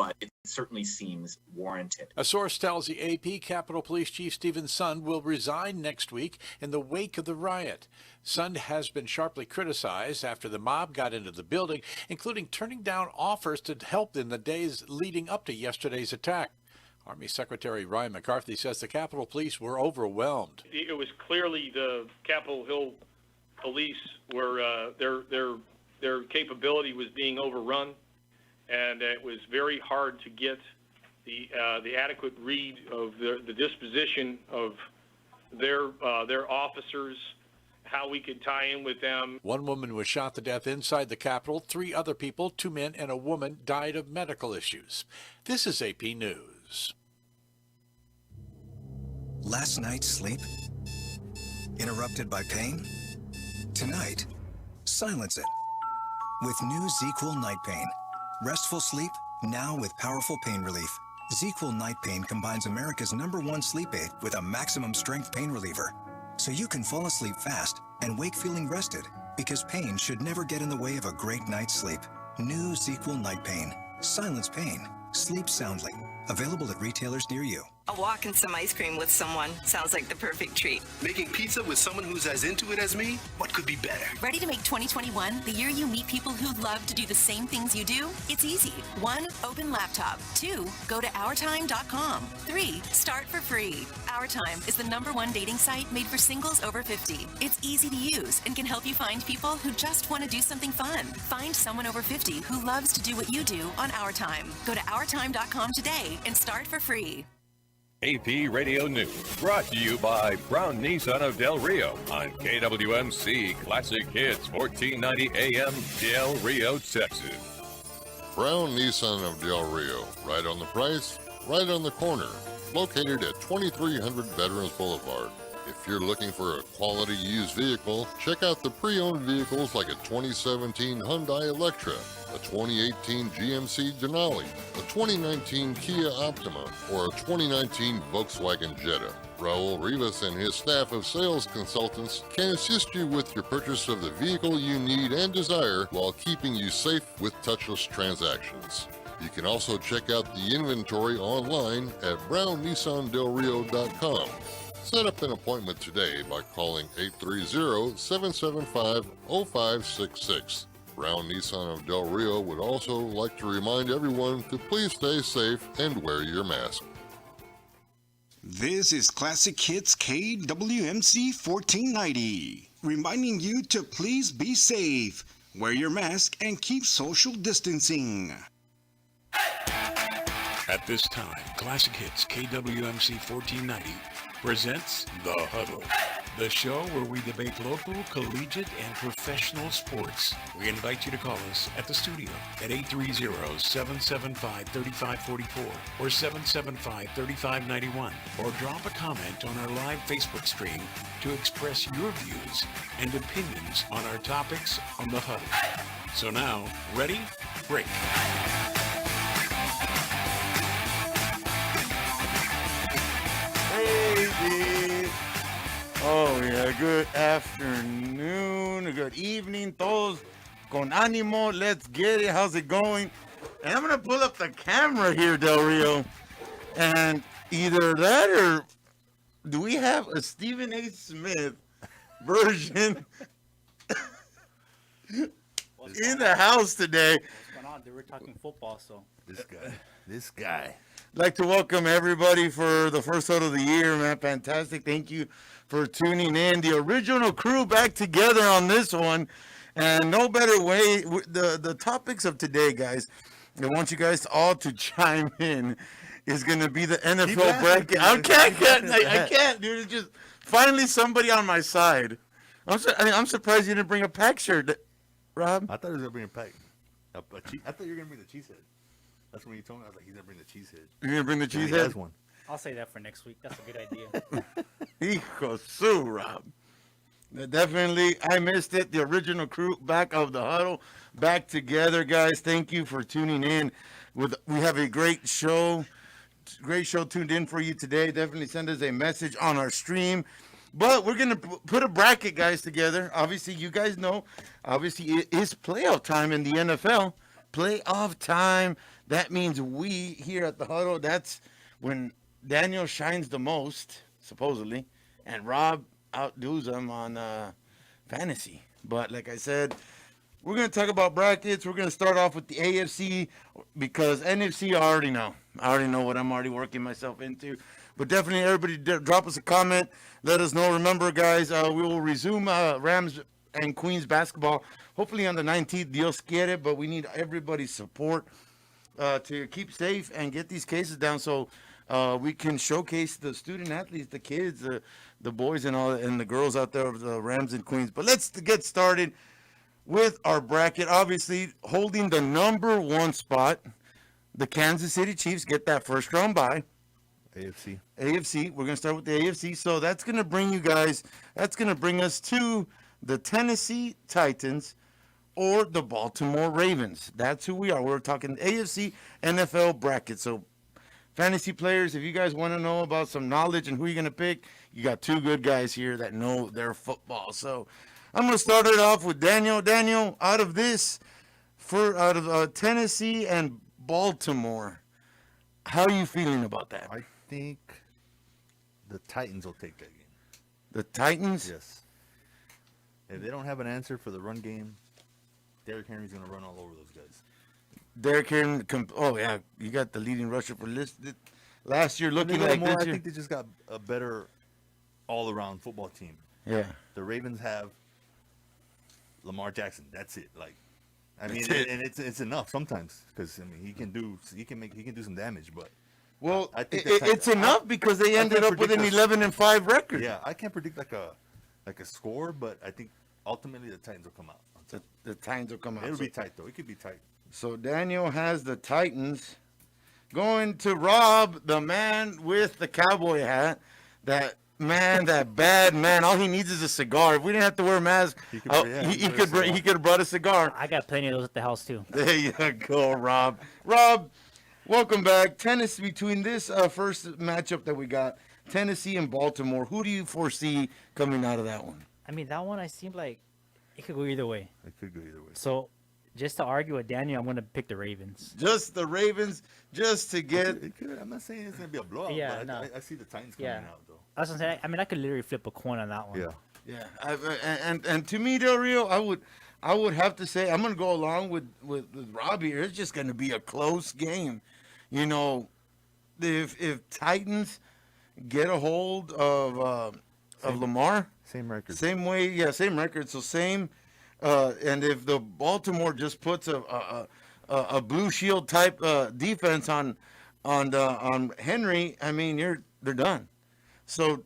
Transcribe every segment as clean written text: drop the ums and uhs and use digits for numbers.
but it certainly seems warranted. A source tells the AP Capitol Police Chief Stephen Sund will resign next week in the wake of the riot. Sund has been sharply criticized after the mob got into the building, including turning down offers to help in the days leading up to yesterday's attack. Army Secretary Ryan McCarthy says the Capitol Police were overwhelmed. It was clearly the Capitol Hill Police were their capability was being overrun, and it was very hard to get the adequate read of the disposition of their officers, how we could tie in with them. One woman was shot to death inside the Capitol. 3 other people, 2 men and a woman, died of medical issues. This is AP News. Last night's sleep? Interrupted by pain? Tonight, silence it. With new ZQL Night Pain. Restful sleep, now with powerful pain relief. ZQL Night Pain combines America's #1 sleep aid with a maximum strength pain reliever. So you can fall asleep fast and wake feeling rested, because pain should never get in the way of a great night's sleep. New ZQL Night Pain. Silence pain. Sleep soundly. Available at retailers near you. A walk and some ice cream with someone sounds like the perfect treat. Making pizza with someone who's as into it as me? What could be better? Ready to make 2021 the year you meet people who love to do the same things you do? It's easy. 1, open laptop. 2, go to OurTime.com. 3, start for free. OurTime is the #1 dating site made for singles over 50. It's easy to use and can help you find people who just want to do something fun. Find someone over 50 who loves to do what you do on OurTime. Go to OurTime.com today and start for free. AP Radio News, brought to you by Brown Nissan of Del Rio on KWMC Classic Hits 1490 AM, Del Rio, Texas. Brown Nissan of Del Rio, right on the price, right on the corner, located at 2300 Veterans Boulevard. If you're looking for a quality used vehicle, check out the pre-owned vehicles like a 2017 Hyundai Elantra, a 2018 GMC Denali, a 2019 Kia Optima, or a 2019 Volkswagen Jetta. Raul Rivas and his staff of sales consultants can assist you with your purchase of the vehicle you need and desire while keeping you safe with touchless transactions. You can also check out the inventory online at brownnissandelrio.com. Set up an appointment today by calling 830-775-0566. Brown Nissan of Del Rio would also like to remind everyone to please stay safe and wear your mask. This is Classic Hits KWMC 1490, reminding you to please be safe, wear your mask, and keep social distancing. At this time, Classic Hits KWMC 1490 presents The Huddle, the show where we debate local, collegiate, and professional sports. We invite you to call us at the studio at 830-775-3544 or 775-3591, or drop a comment on our live Facebook stream to express your views and opinions on our topics on The Huddle. So now, ready? Break. Oh yeah, good afternoon, good evening, todos con ánimo, let's get it, how's it going? And I'm gonna pull up the camera here, Del Rio, and either that or do we have a Stephen A. Smith version in the house today? What's going on, dude? We're talking football, so. This guy. I'd like to welcome everybody for the first show of the year, man. Fantastic. Thank you for tuning in. The original crew back together on this one. And no better way. The topics of today, guys, I want you guys all to chime in, is going to be the NFL bracket. I can't, dude. It's just finally somebody on my side. I'm surprised you didn't bring a pack shirt, Rob. I thought he was going to bring a pack. I thought you were going to bring the cheese head. That's when you told me. I was like, he's going to bring the cheese head. You're going to bring the cheese He head? has one. I'll say that for next week. That's a good idea. Hijo su, Rob. Definitely, I missed it. The original crew back of the huddle, back together, guys. Thank you for tuning in. We have a great show tuned in for you today. Definitely send us a message on our stream. But we're going to put a bracket, guys, together. Obviously, you guys know, obviously, it is playoff time in the NFL. Playoff time. that means we here at the huddle, that's when Daniel shines the most, supposedly, and Rob outdoes him on fantasy. But like I said, we're going to talk about brackets. We're going to start off with the AFC because NFC, I already know. I already know what I'm already working myself into. But definitely, everybody drop us a comment. Let us know. Remember, guys, we will resume Rams and Queens basketball, hopefully on the 19th. Dios quiere, but we need everybody's support to keep safe and get these cases down so we can showcase the student athletes, the kids, the boys and all, and the girls out there of the Rams and Queens. But let's get started with our bracket. Obviously, holding the number 1 spot, the Kansas City Chiefs get that first round bye. AFC. We're going to start with the AFC. So that's going to bring you guys, that's going to bring us to the Tennessee Titans or the Baltimore Ravens. That's who we are. We're talking AFC NFL bracket. So fantasy players, if you guys want to know about some knowledge and who you're going to pick, you got 2 good guys here that know their football. So I'm going to start it off with Daniel. Daniel, out of Tennessee and Baltimore, how are you feeling about that? I think the Titans will take that game. The Titans? Yes. If they don't have an answer for the run game, Derrick Henry's going to run all over those guys. Derrick Henry, oh yeah, you got the leading rusher for last year looking like more, I think they just got a better all-around football team. Yeah. The Ravens have Lamar Jackson. That's it. Like, I mean, and it's enough sometimes because I mean he can do some damage, but I think it's enough because they ended up with an 11-5 record. Yeah, I can't predict like a score, but I think ultimately the Titans will come out. The Titans will come out. It'll be tight though. It could be tight. So Daniel has the Titans going to Rob, the man with the cowboy hat. That bad man. All he needs is a cigar. If we didn't have to wear a mask, he could have brought a cigar. I got plenty of those at the house too. There you go, Rob. Rob, welcome back. Tennessee, between this first matchup that we got, Tennessee and Baltimore, who do you foresee coming out of that one? I mean, that one I seem like it could go either way. It could go either way. So, just to argue with Daniel, I'm going to pick the Ravens. Just the Ravens, just to get. It could. I'm not saying it's going to be a blowout. Yeah, but no. I see the Titans coming out though. I was gonna say. I mean, I could literally flip a coin on that one. Yeah. And to me, Del Rio, I would have to say I'm going to go along with Rob here. It's just going to be a close game. You know, if Titans get a hold of Lamar, same record, same way, same record. So same. And if the Baltimore just puts a blue shield type defense on Henry, I mean they're done. So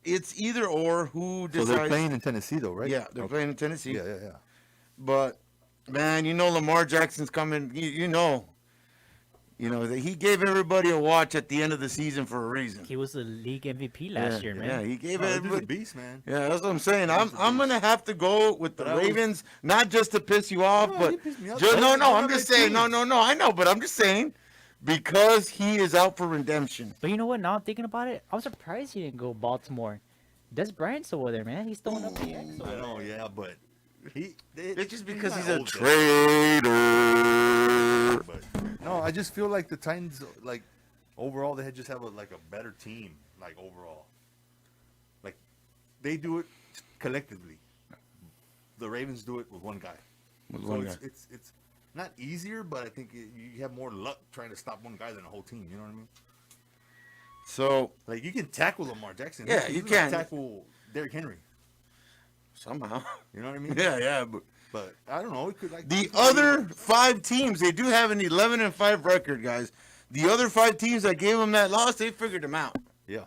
it's either or who decides. So they're playing in Tennessee though, right? Yeah, they're playing in Tennessee. Yeah. But man, Lamar Jackson's coming. You know that he gave everybody a watch at the end of the season for a reason. He was the league MVP last year, man. Yeah, he gave everybody. He's a beast, man. Yeah, that's what I'm saying. I'm gonna have to go with the Ravens, not just to piss you off, but I'm just saying. No. I know, but I'm just saying because he is out for redemption. But you know what? Now I'm thinking about it. I'm surprised he didn't go Baltimore. Des Bryant's over there, man. He's throwing up the X. I know, yeah, but it's just because he's a traitor. But no, I just feel like the Titans, like overall, they just have a better team, like overall. Like they do it collectively. The Ravens do it with one guy. It's not easier, but I think you have more luck trying to stop one guy than a whole team. You know what I mean? So, like you can tackle Lamar Jackson. Yeah, you can tackle Derrick Henry. Somehow. You know what I mean? Yeah. But I don't know. It could the other 5 teams, they do have an 11-5 record, guys. The other 5 teams that gave them that loss, they figured them out. Yeah.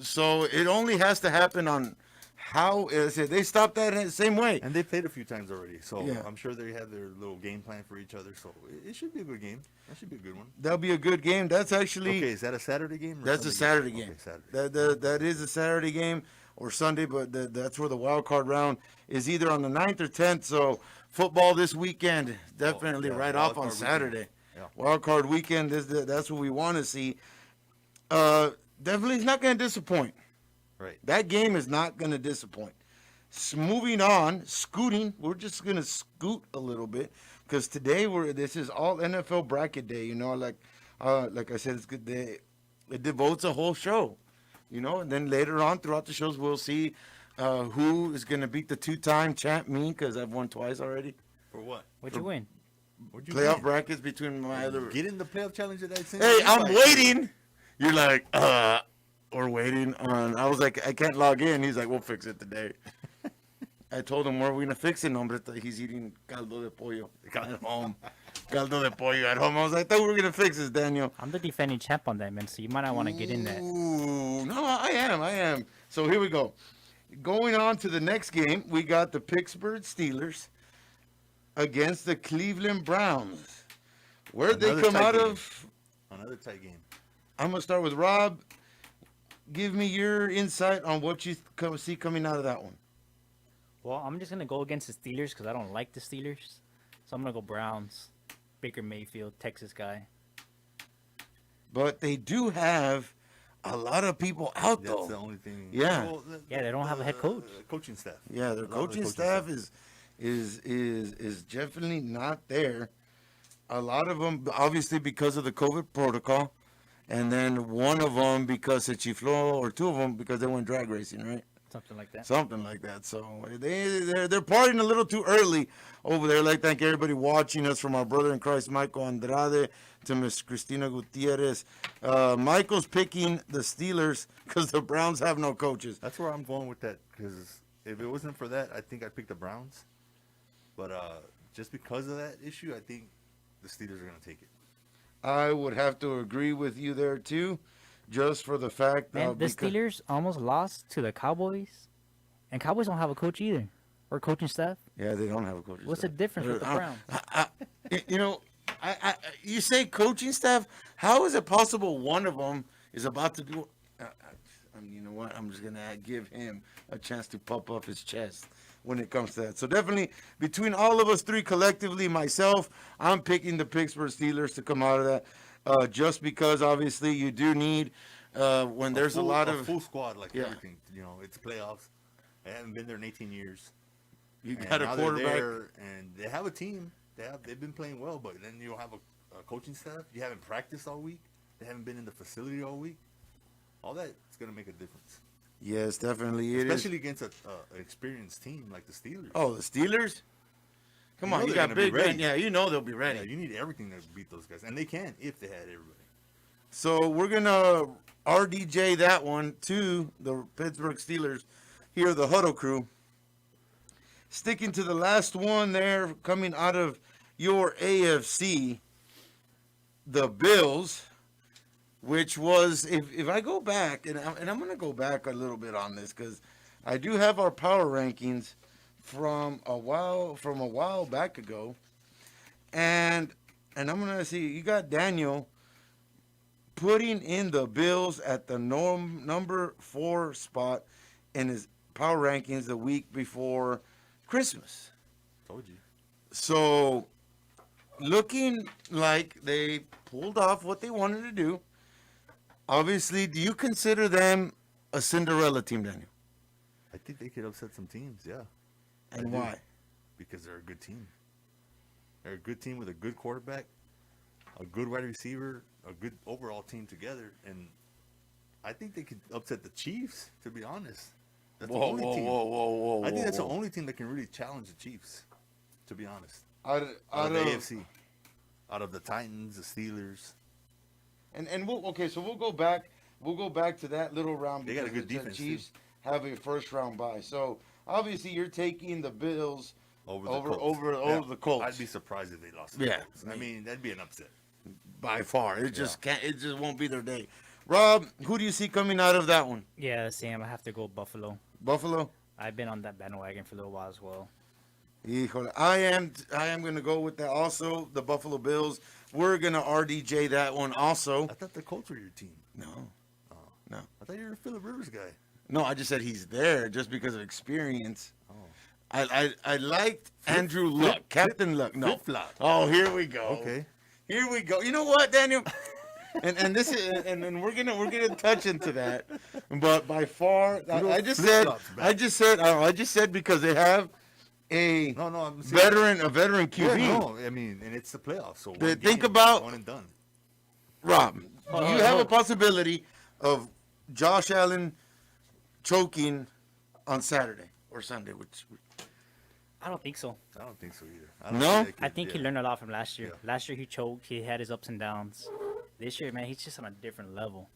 So it only has to happen on how is it? They stopped that in the same way. And they played a few times already, so yeah. I'm sure they have their little game plan for each other. So it should be a good game. That should be a good one. That'll be a good game. That's actually okay. Is that a Saturday game? That's a Saturday game. Okay, Saturday. That is a Saturday game or Sunday, but that's where the wild card round is either on the 9th or 10th. So football this weekend, definitely right off on Saturday. Yeah. Wild card weekend. That's what we want to see. Definitely, it's not going to disappoint. Right. That game is not going to disappoint. Moving on, scooting. We're just going to scoot a little bit because today this is all NFL bracket day. You know, like I said, it's good. It devotes a whole show. You know, and then later on throughout the shows, we'll see who is going to beat the 2-time champ, me, because I've won twice already. For what? What'd you win? Playoff brackets between my other. Get in the playoff challenge that I sent. Hey, I'm waiting. You're like, we're waiting on. I was like, I can't log in. He's like, we'll fix it today. I told him, where are we going to fix it, hombre? He's eating caldo de pollo at home. Caldo de pollo at home. I was like, I thought we were going to fix this, Daniel. I'm the defending champ on that, man, so you might not want to get in that. Ooh, no, I am. So here we go. Going on to the next game, we got the Pittsburgh Steelers against the Cleveland Browns. Where'd they come out of? Another tight game. I'm going to start with Rob. Give me your insight on what you see coming out of that one. Well, I'm just going to go against the Steelers because I don't like the Steelers. So I'm going to go Browns. Baker Mayfield, Texas guy. But they do have a lot of people out, though. That's the only thing. Yeah. Well, they don't have a head coach. Coaching staff. Yeah, their coaching staff is definitely not there. A lot of them, obviously, because of the COVID protocol. And then one of them because of Chiflo, or two of them because they went drag racing, right? Something like that. Something like that. So they're partying a little too early over there. I'd like to thank everybody watching us, from our brother in Christ, Michael Andrade, to Miss Cristina Gutierrez. Michael's picking the Steelers because the Browns have no coaches. That's where I'm going with that, because if it wasn't for that, I think I'd pick the Browns. But just because of that issue, I think the Steelers are going to take it. I would have to agree with you there, too. Just for the fact that the Steelers almost lost to the Cowboys, and Cowboys don't have a coach either, or coaching staff. Yeah, they don't have a coaching What's staff. the difference with the Browns? You say coaching staff. How is it possible one of them is about to do? You know what? I'm just gonna give him a chance to pop up his chest when it comes to that. So definitely, between all of us three collectively, myself, I'm picking the Pittsburgh Steelers to come out of that. Just because obviously you do need when there's a lot of full squad, like everything. You know, it's playoffs. They haven't been there in 18 years. You got a quarterback, and they have a team. They've been playing well, but then you don't have a coaching staff. You haven't practiced all week. They haven't been in the facility all week. All that is going to make a difference. Yes, definitely it Especially against an experienced team like the Steelers. Oh, the Steelers. Come on, you got big men. Yeah, you know they'll be ready. Yeah, you need everything to beat those guys, and they can if they had everybody. So we're gonna RDJ that one to the Pittsburgh Steelers. Here, the Huddle Crew. Sticking to the last one there, coming out of your AFC, the Bills, which was, if I go back, and I'm gonna go back a little bit on this because I do have our power rankings from a while back ago, and I'm gonna see, you got Daniel putting in the Bills at the number 4 spot in his power rankings the week before Christmas. Told you. So looking like they pulled off what they wanted to do. Obviously, do you consider them a Cinderella team, Daniel? I think they could upset some teams, yeah. And why? Because they're a good team. They're a good team with a good quarterback, a good wide receiver, a good overall team together, and I think they could upset the Chiefs, to be honest. That's the only team. I think that's the only team that can really challenge the Chiefs, to be honest. Out of the AFC. Out of the Titans, the Steelers. And we'll go back to that little round. They got a good defense. The Chiefs have a first round bye. So obviously you're taking the Bills over the Colts. I'd be surprised if they lost to the Colts. I mean, that'd be an upset. By far. It just won't be their day. Rob, who do you see coming out of that one? Yeah, Sam, I have to go Buffalo. Buffalo? I've been on that bandwagon for a little while as well. I am going to go with that also, the Buffalo Bills. We're going to RDJ that one also. I thought the Colts were your team. No. Oh. No. I thought you were a Phillip Rivers guy. No, I just said he's there just because of experience. Oh. I liked Andrew Luck, Captain Luck. No. Flip-flop. Oh, here we go. Okay. Here we go. You know what, Daniel? and this is and we're gonna touch into that, but by far I just said because they have a I'm saying, a veteran QB. Yeah, no, I mean, and it's the playoffs, so Think about one and done. Rob. You have a possibility of Josh Allen choking on Saturday or Sunday, which I don't think so. I don't think so either. I think he learned a lot from last year. Yeah. Last year he choked. He had his ups and downs. This year, man, he's just on a different level.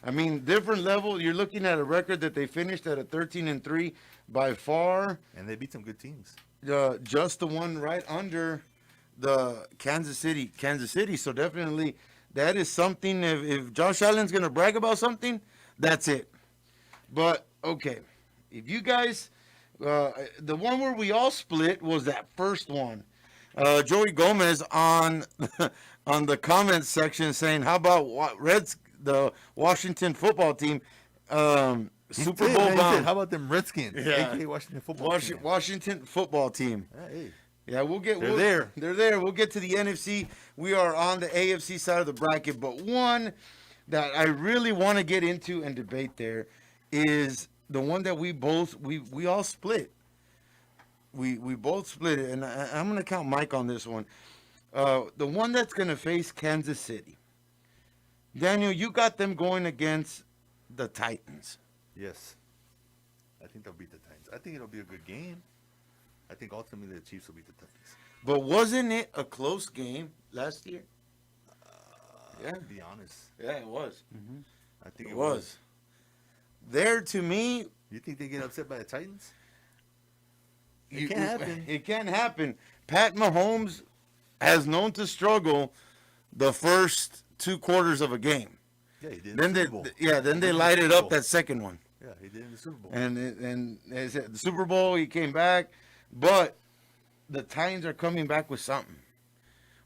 I mean, different level. You're looking at a record that they finished at a 13-3 by far. And they beat some good teams. Just the one right under the Kansas City. So definitely that is something. If Josh Allen's going to brag about something, that's it. But, okay. If you guys, the one where we all split was that first one. Joey Gomez on the comments section saying, how about the Washington football team, Super Bowl bound. How about them Redskins? Yeah. AKA Washington football team. Washington football team. Hey. Yeah, They're there. They're there. We'll get to the NFC. We are on the AFC side of the bracket, but one that I really want to get into and debate there is the one that we all split. We both split it, and I'm going to count Mike on this one. The one that's going to face Kansas City. Daniel, you got them going against the Titans. Yes. I think they'll beat the Titans. I think it'll be a good game. I think ultimately the Chiefs will beat the Titans. But wasn't it a close game last year? Yeah. To be honest. Yeah, it was. Mm-hmm. I think it was. There, to me... You think they get upset by the Titans? It can't happen. It can't happen. Pat Mahomes has known to struggle the first 2 quarters of a game. Yeah, he did. Then they light it up that second one. Yeah, he did in the Super Bowl. And the Super Bowl, he came back, but the Titans are coming back with something.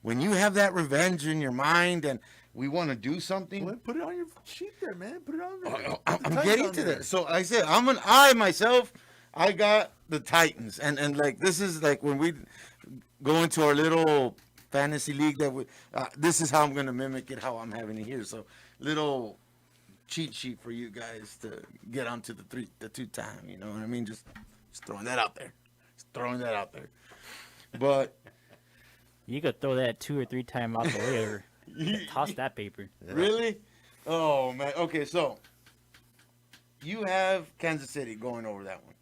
When you have that revenge in your mind and we want to do something, well, put it on your sheet there, man. Put it on there. I'm getting to that. So I said, I got the Titans, and like this is like when we go into our little fantasy league that this is how I'm going to mimic it, how I'm having it here. So little cheat sheet for you guys to get onto the 2-time, you know what I mean? Just throwing that out there. But you could throw that 2 or 3 times out the way or toss that paper. Yeah. Really? Oh man. Okay, so you have Kansas City going over that one.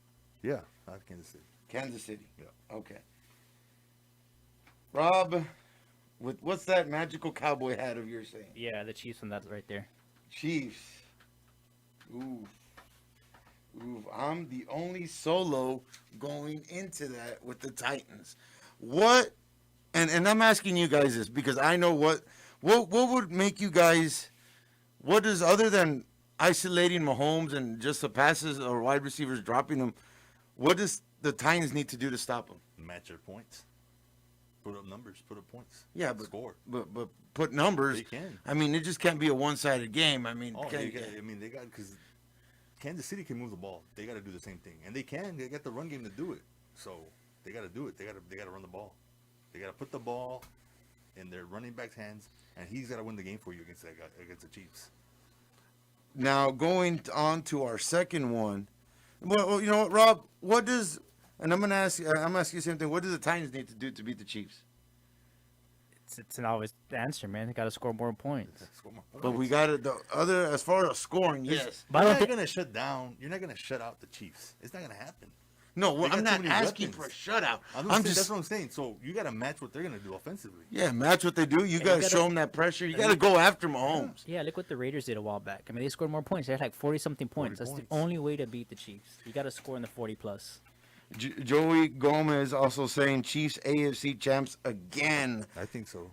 Yeah, I have Kansas City. Kansas City. Yeah. Okay. Rob, what's that magical cowboy hat of yours saying? Yeah, the Chiefs, and that's right there. Chiefs. Ooh. I'm the only solo going into that with the Titans. What? And I'm asking you guys this because I know what would make you guys. What is, other than isolating Mahomes and just the passes or wide receivers dropping them, what does the Titans need to do to stop them? Match their points. Put up numbers. Put up points. Yeah, but score. But put numbers. They can. I mean, it just can't be a one-sided game. I mean, they got, because Kansas City can move the ball. They got to do the same thing, and they can. They got the run game to do it. So they got to do it. They got to run the ball. They got to put the ball in their running back's hands, and he's got to win the game for you against that guy, against the Chiefs. Now going on to our second one. Well, you know what, Rob? What does, and I'm asking you the same thing. What do the Titans need to do to beat the Chiefs? It's always the answer, man. They got to score more points. But we got it. The other, as far as scoring, yes. But you're not going to shut down. You're not going to shut out the Chiefs. It's not going to happen. No, I'm not asking for a shutout. That's what I'm saying. So you got to match what they're going to do offensively. Yeah, match what they do. You got to show them that pressure. You got to go after Mahomes. Yeah, look what the Raiders did a while back. I mean, they scored more points. They had like 40-something points. That's the only way to beat the Chiefs. You got to score in the 40-plus. Joey Gomez also saying Chiefs AFC champs again. I think so.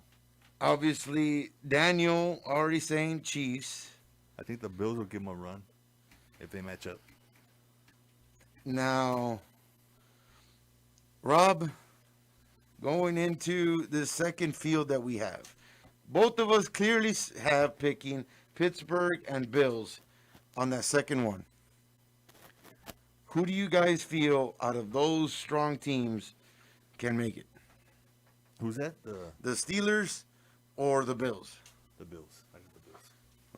Obviously, Daniel already saying Chiefs. I think the Bills will give them a run if they match up. Now, Rob, going into the second field that we have, both of us clearly have picking Pittsburgh and Bills on that second one. Who do you guys feel out of those strong teams can make it? Who's that? The Steelers or the Bills? The Bills. I got the Bills.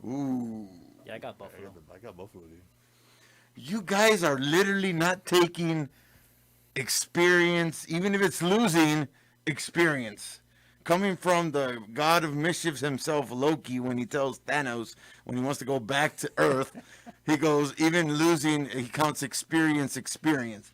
Ooh. Yeah, I got Buffalo. I got Buffalo, dude. You guys are literally not taking experience, even if it's losing, experience. Coming from the god of mischief himself, Loki, when he tells Thanos, when he wants to go back to Earth, he goes, even losing, he counts experience.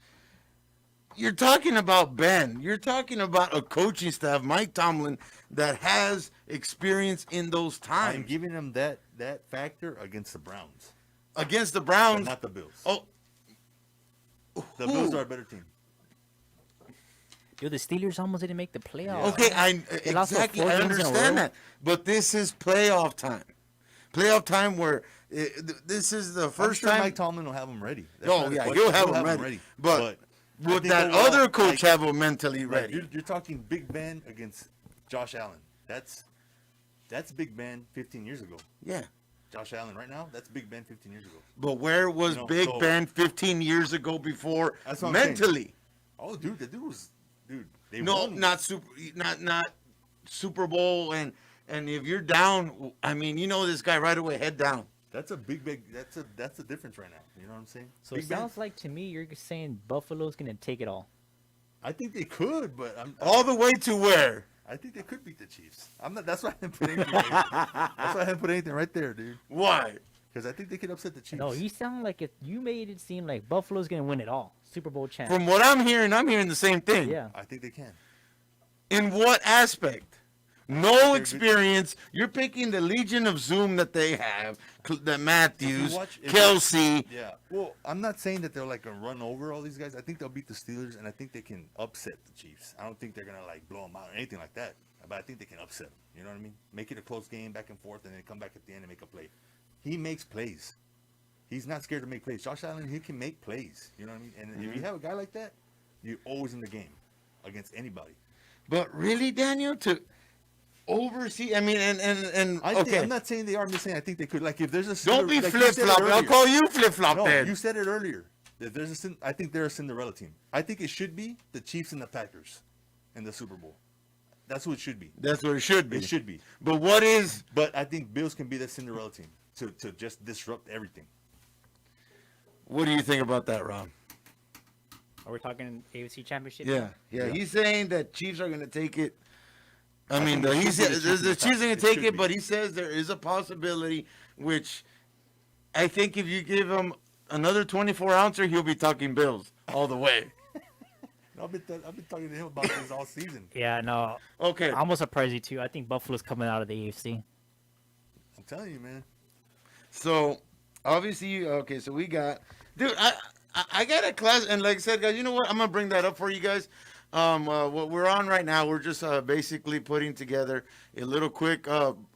You're talking about Ben. You're talking about a coaching staff, Mike Tomlin, that has experience in those times. I'm giving him that factor against the Browns. Against the Browns? But not the Bills. Oh. The Bills are a better team. Dude, the Steelers almost didn't make the playoffs. Okay, They lost like exactly. 4 I games in a understand row. that. But this is playoff time. Playoff time where this is the first I'm sure time. Mike Tomlin will have them ready. That's Oh, not a yeah, question. he'll have them ready. But I would think that overall, other coach like, have them mentally right, ready? You're talking Big Ben against Josh Allen. That's Big Ben 15 years ago. Yeah. Josh Allen right now, that's Big Ben 15 years ago. But where was Big Ben 15 years ago before That's what I'm mentally? saying. Oh, dude, the dude was, they No, won. not Super Bowl, and if you're down, I mean, you know this guy right away, head down. That's a that's a difference right now. You know what I'm saying? So Big it Ben, sounds like to me you're saying Buffalo's gonna take it all. I think they could, but all the way to where? I think they could beat the Chiefs. I'm not. That's why I didn't put anything. That's why I didn't put anything right there, dude. Why? Because I think they could upset the Chiefs. No, you sound like if you made it seem like Buffalo's gonna win it all, Super Bowl champ. From what I'm hearing the same thing. Yeah. I think they can. In what aspect? No experience. You're picking the Legion of Zoom that they have, that Matthews, Kelsey. Yeah. Well, I'm not saying that they're like gonna run over all these guys. I think they'll beat the Steelers, and I think they can upset the Chiefs. I don't think they're gonna like blow them out or anything like that. But I think they can upset them. You know what I mean? Make it a close game, back and forth, and then come back at the end and make a play. He makes plays. He's not scared to make plays. Josh Allen, he can make plays. You know what I mean? And if you have a guy like that, you're always in the game against anybody. But really, Daniel, to oversee, I mean, and okay. I'm not saying they are. I'm just saying I think they could. Like if there's a Don't be like you said flip-flop. I'll earlier. call you flip-flop No, then. you said it earlier. That there's I think they're a Cinderella team. I think it should be the Chiefs and the Packers in the Super Bowl. That's what it should be. That's what it should be. It should be. But what is? But I think Bills can be the Cinderella team to just disrupt everything. What do you think about that, Rob? Are we talking AFC Championship? Yeah. He's saying that Chiefs are going to take it. I mean, think he it should be says the the Chiefs Chiefs are going it to take should it, be. but he says there is a possibility, which I think if you give him another 24 ouncer, he'll be talking Bills all the way. I've been talking to him about this all season. Yeah, no. Okay. I'm gonna surprise you too. I think Buffalo's coming out of the AFC. I'm telling you, man. So obviously, okay. So we got, dude. I got a class, and like I said, guys, you know what? I'm gonna bring that up for you guys. What we're on right now, we're just basically putting together a little quick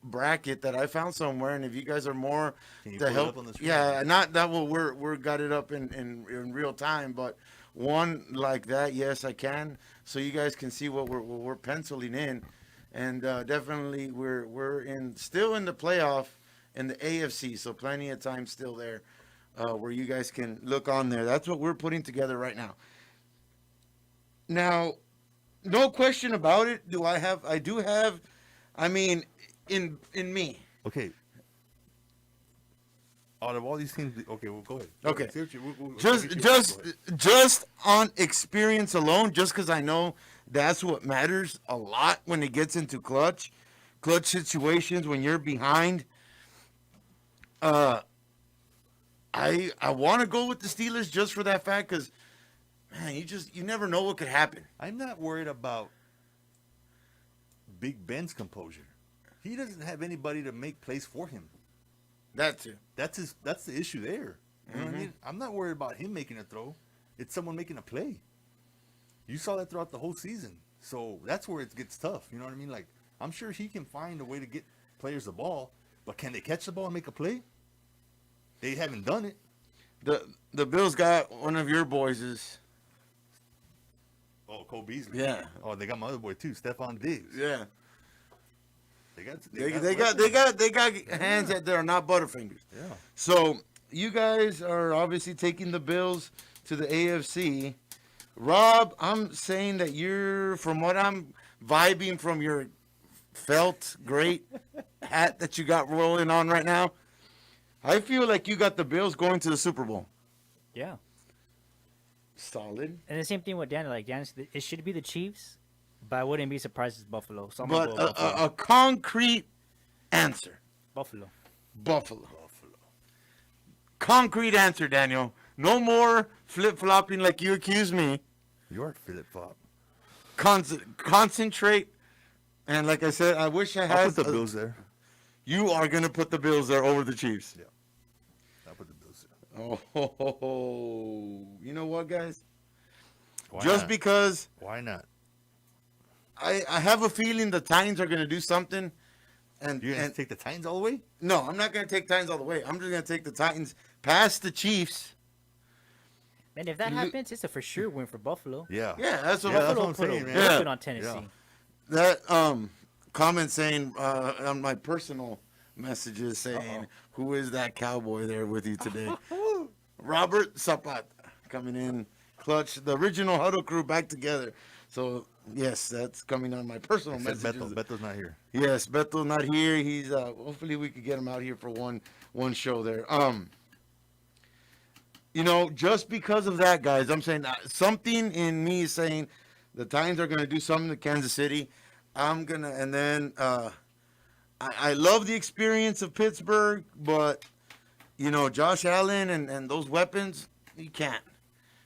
bracket that I found somewhere, and if you guys are more Can you to pull it help, up on the screen? yeah, not that we're got it up in real time, but one like that, yes, I can, so you guys can see what we're penciling in, and definitely we're still in the playoff in the AFC, so plenty of time still there. Where you guys can look on there. That's what we're putting together right now. Now, no question about it. I do have, I mean, in me. Okay. Out of all these teams, okay, well, go ahead. Okay. Seriously, we'll Just on experience alone, just because I know that's what matters a lot when it gets into clutch situations when you're behind. I want to go with the Steelers just for that fact, because, man, you never know what could happen. I'm not worried about Big Ben's composure. He doesn't have anybody to make plays for him. That's it. That's the issue there. You know what I mean? I'm not worried about him making a throw. It's someone making a play. You saw that throughout the whole season. So that's where it gets tough. You know what I mean? Like, I'm sure he can find a way to get players the ball, but can they catch the ball and make a play? They haven't done it. The Bills got one of your boys. Oh, Cole Beasley. Yeah. Oh, they got my other boy too, Stephon Diggs. Yeah. They got hands that are not butterfingers. Yeah. So you guys are obviously taking the Bills to the AFC. Rob, I'm saying that from what I'm vibing from your felt great hat that you got rolling on right now, I feel like you got the Bills going to the Super Bowl. Yeah. Solid. And the same thing with Daniel. Like Daniel, it should be the Chiefs, but I wouldn't be surprised if it's Buffalo. So I'm But gonna go Buffalo. a concrete answer. Buffalo. Buffalo. Concrete answer, Daniel. No more flip-flopping like you accuse me. You're flip-flop. Concentrate. And like I said, I wish I had... I'll put the Bills there. You are going to put the Bills there over the Chiefs. Yeah. I'll put the Bills there. Oh, you know what, guys? Why Just not? because... Why not? I have a feeling the Titans are going to do something. And You're going to take the Titans all the way? No, I'm not going to take Titans all the way. I'm just going to take the Titans past the Chiefs. And if that happens, it's a for sure win for Buffalo. Yeah. Yeah, that's what Buffalo I'm put saying, a man. whooping on Tennessee. Yeah. That comment saying on my personal messages saying, who is that cowboy there with you today? Robert Zapata coming in clutch. The original Huddle crew back together. So, yes, that's coming on my personal messages. Beto's not here. Yes, Beto's not here. He's hopefully we could get him out here for one show there. You know, just because of that, guys, I'm saying something in me is saying the Titans are going to do something to Kansas City. And then I love the experience of Pittsburgh, but, you know, Josh Allen and those weapons, you can't.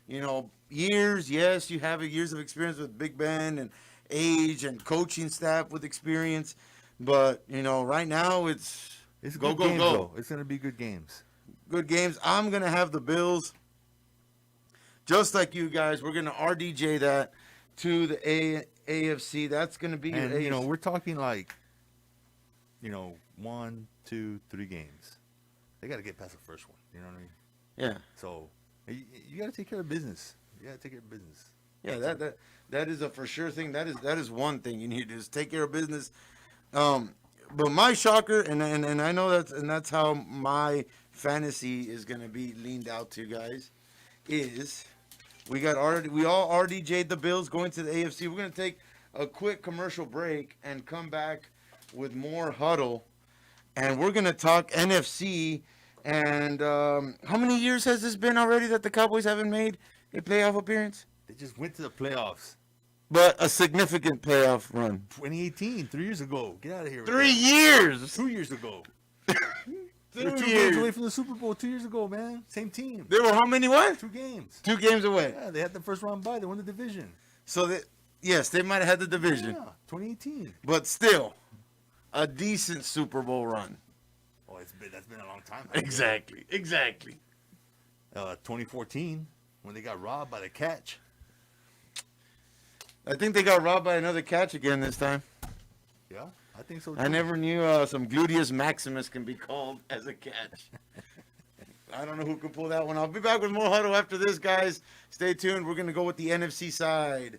You know, years, yes, you have years of experience with Big Ben and age and coaching staff with experience, but, you know, right now it's go, good go, games, go. Though. It's going to be good games. Good games. I'm going to have the Bills. Just like you guys, we're going to RDJ that to the AFC. That's going to be And, your you know, AFC. we're talking like, you know, 1, 2, 3 games. They got to get past the first one. You know what I mean? Yeah. So, you got to take care of business. You got to take care of business. Yeah, that is a for sure thing. That is one thing you need to do is take care of business. But my shocker, and I know that's how my fantasy is gonna be leaned out to, guys, is we all RDJ'd the Bills going to the AFC. We're gonna take a quick commercial break and come back with more Huddle, and we're gonna talk NFC. And how many years has this been already that the Cowboys haven't made a playoff appearance? They just went to the playoffs. But a significant playoff run. 2018, 3 years ago. Get out of here. with 3 that. years. 2 years ago. 2 They're 2 years. games away from the Super Bowl 2 years ago, man. Same team. They were how many what? 2 games. 2 games away. Yeah, they had the first round bye. They won the division. So yes, they might have had the division. Yeah, 2018. But still, a decent Super Bowl run. Oh, that's been a long time. Exactly. 2014, when they got robbed by the catch. I think they got robbed by another catch again this time. Yeah, I think so too. I never knew some gluteus maximus can be called as a catch. I don't know who can pull that one off. I'll be back with more Huddle after this, guys. Stay tuned. We're going to go with the NFC side.